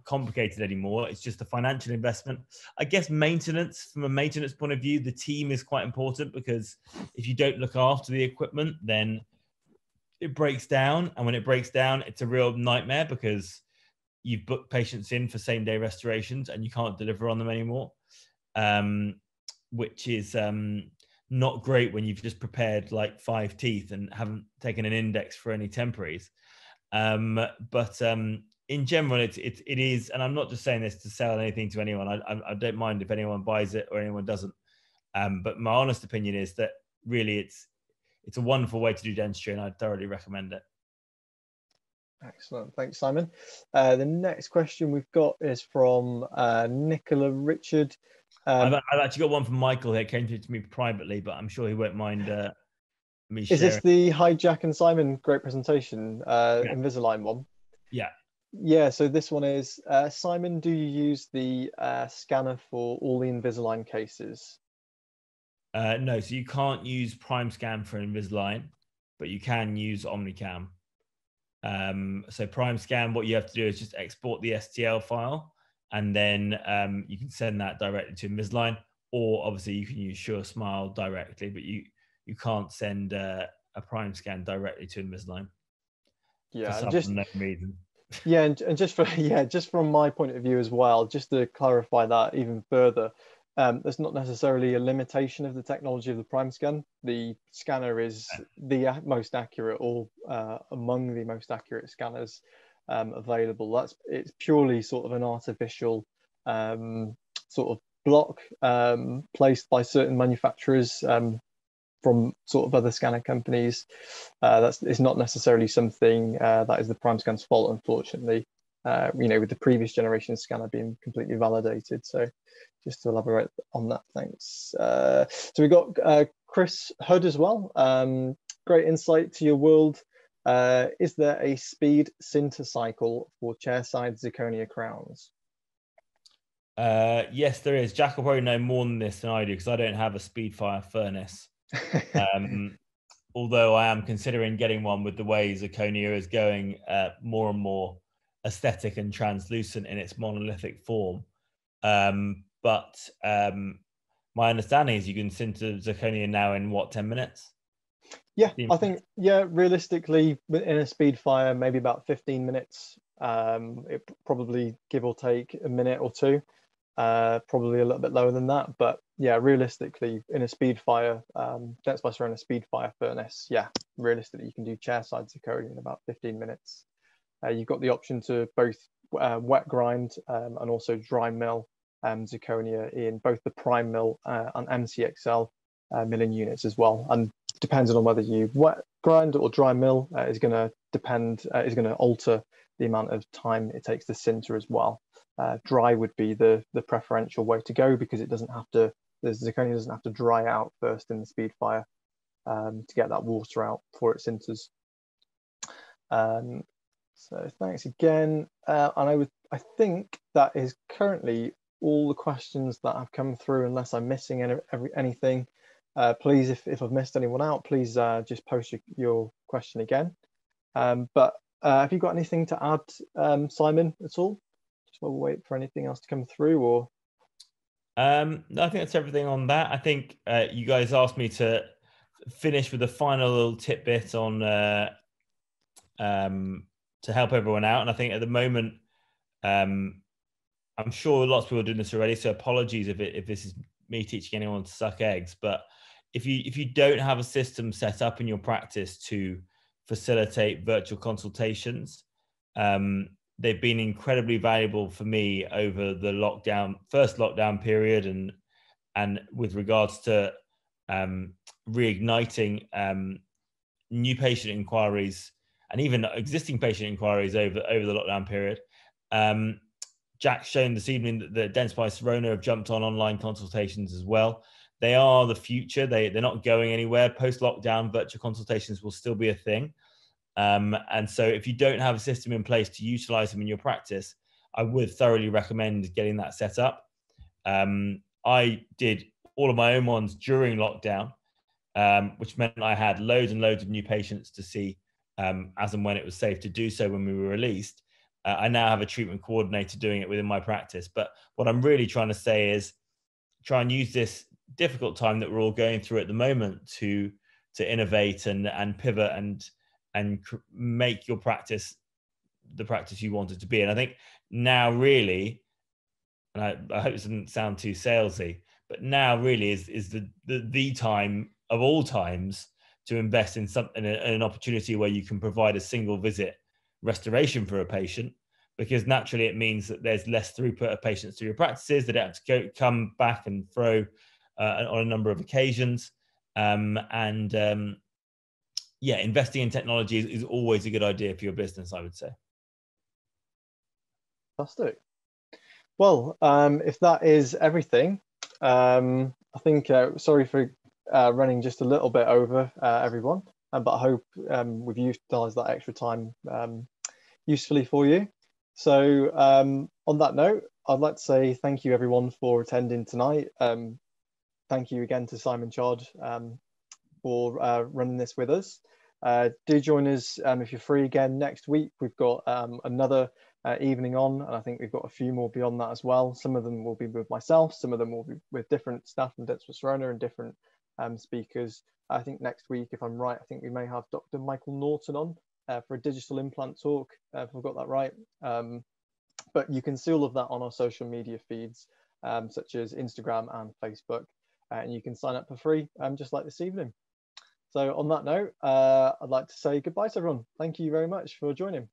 complicated anymore. It's just a financial investment. I guess maintenance, from a maintenance point of view, the team is quite important, because if you don't look after the equipment, then it breaks down. And when it breaks down, it's a real nightmare, because you've booked patients in for same day restorations and you can't deliver on them anymore, which is not great when you've just prepared like 5 teeth and haven't taken an index for any temporaries. But in general, it is, and I'm not just saying this to sell anything to anyone. I don't mind if anyone buys it or anyone doesn't. But my honest opinion is that really it's a wonderful way to do dentistry, and I thoroughly recommend it. Excellent. Thanks, Simon. The next question we've got is from Nicola Richard. I've actually got one from Michael here. It came to me privately, but I'm sure he won't mind me sharing. Is this the Hi Jack and Simon great presentation Invisalign one? Yeah. Yeah, so this one is, Simon, do you use the scanner for all the Invisalign cases? No, so you can't use Prime Scan for Invisalign, but you can use OmniCam. So Prime Scan, what you have to do is just export the STL file, and then you can send that directly to Invisalign, or obviously you can use Sure Smile directly, but you can't send a Prime Scan directly to Invisalign. Yeah, for some unknown reason. Yeah, and just from my point of view as well, just to clarify that even further, there's not necessarily a limitation of the technology of the Prime Scan. The scanner is the most accurate, or among the most accurate scanners available. It's purely sort of an artificial sort of block placed by certain manufacturers from sort of other scanner companies. It's not necessarily something that is the Prime Scan's fault, unfortunately. With the previous generation scanner being completely validated. So just to elaborate on that, thanks. So we got Chris Hood as well. Great insight to your world. Is there a speed sinter cycle for chairside zirconia crowns? Yes, there is. Jack will probably know more than this than I do, because I don't have a Speedfire furnace. Although I am considering getting one, with the way zirconia is going more and more aesthetic and translucent in its monolithic form. But my understanding is you can sinter zirconia now in what, 10 minutes? Yeah, I think, realistically in a Speedfire, maybe about 15 minutes. It probably, give or take, a minute or two. Probably a little bit lower than that, but yeah, realistically in a Speedfire, that's by in a Speedfire furnace, yeah, realistically you can do chairside zirconia in about 15 minutes. You've got the option to both wet grind and also dry mill zirconia in both the prime mill and MCXL milling units as well. And depending on whether you wet grind or dry mill is going to alter the amount of time it takes to sinter as well. Dry would be the preferential way to go, because the zirconia doesn't have to dry out first in the Speedfire to get that water out before it sinters. So thanks again. And I think that is currently all the questions that have come through, unless I'm missing anything. Please, if I've missed anyone out, please just post your question again. But have you got anything to add, Simon, at all? Just while we wait for anything else to come through, or? No, I think that's everything on that. I think you guys asked me to finish with a final little tidbit on to help everyone out. And I think at the moment, I'm sure lots of people are doing this already, so apologies if this is me teaching anyone to suck eggs. But if you don't have a system set up in your practice to facilitate virtual consultations, they've been incredibly valuable for me over the first lockdown period, and with regards to reigniting new patient inquiries and even existing patient inquiries over the lockdown period. Jack's shown this evening that the Dentsply Sirona have jumped on online consultations as well. They are the future. They're not going anywhere. Post-lockdown, virtual consultations will still be a thing. And so if you don't have a system in place to utilize them in your practice, I would thoroughly recommend getting that set up. I did all of my own ones during lockdown, which meant I had loads and loads of new patients to see as and when it was safe to do so when we were released. I now have a treatment coordinator doing it within my practice. But what I'm really trying to say is try and use this difficult time that we're all going through at the moment to innovate and pivot and make your practice the practice you want it to be. And I think now really, and I hope it doesn't sound too salesy, but now really is the time of all times to invest in an opportunity where you can provide a single visit restoration for a patient, because naturally it means that there's less throughput of patients through your practices. They don't have to come back and fro on a number of occasions. And yeah, investing in technology is always a good idea for your business, I would say. Fantastic. Well, if that is everything, I think, sorry for running just a little bit over, everyone, but I hope we've utilised that extra time usefully for you. So on that note, I'd like to say thank you everyone for attending tonight. Thank you again to Simon Chard for running this with us. Do join us if you're free again next week. We've got another evening on, and I think we've got a few more beyond that as well. Some of them will be with myself, some of them will be with different staff from Dentistry and different speakers. I think next week, if I'm right, I think we may have Dr. Michael Norton on for a digital implant talk, if I've got that right. But you can see all of that on our social media feeds, such as Instagram and Facebook, and you can sign up for free, just like this evening. So on that note, I'd like to say goodbye to everyone. Thank you very much for joining.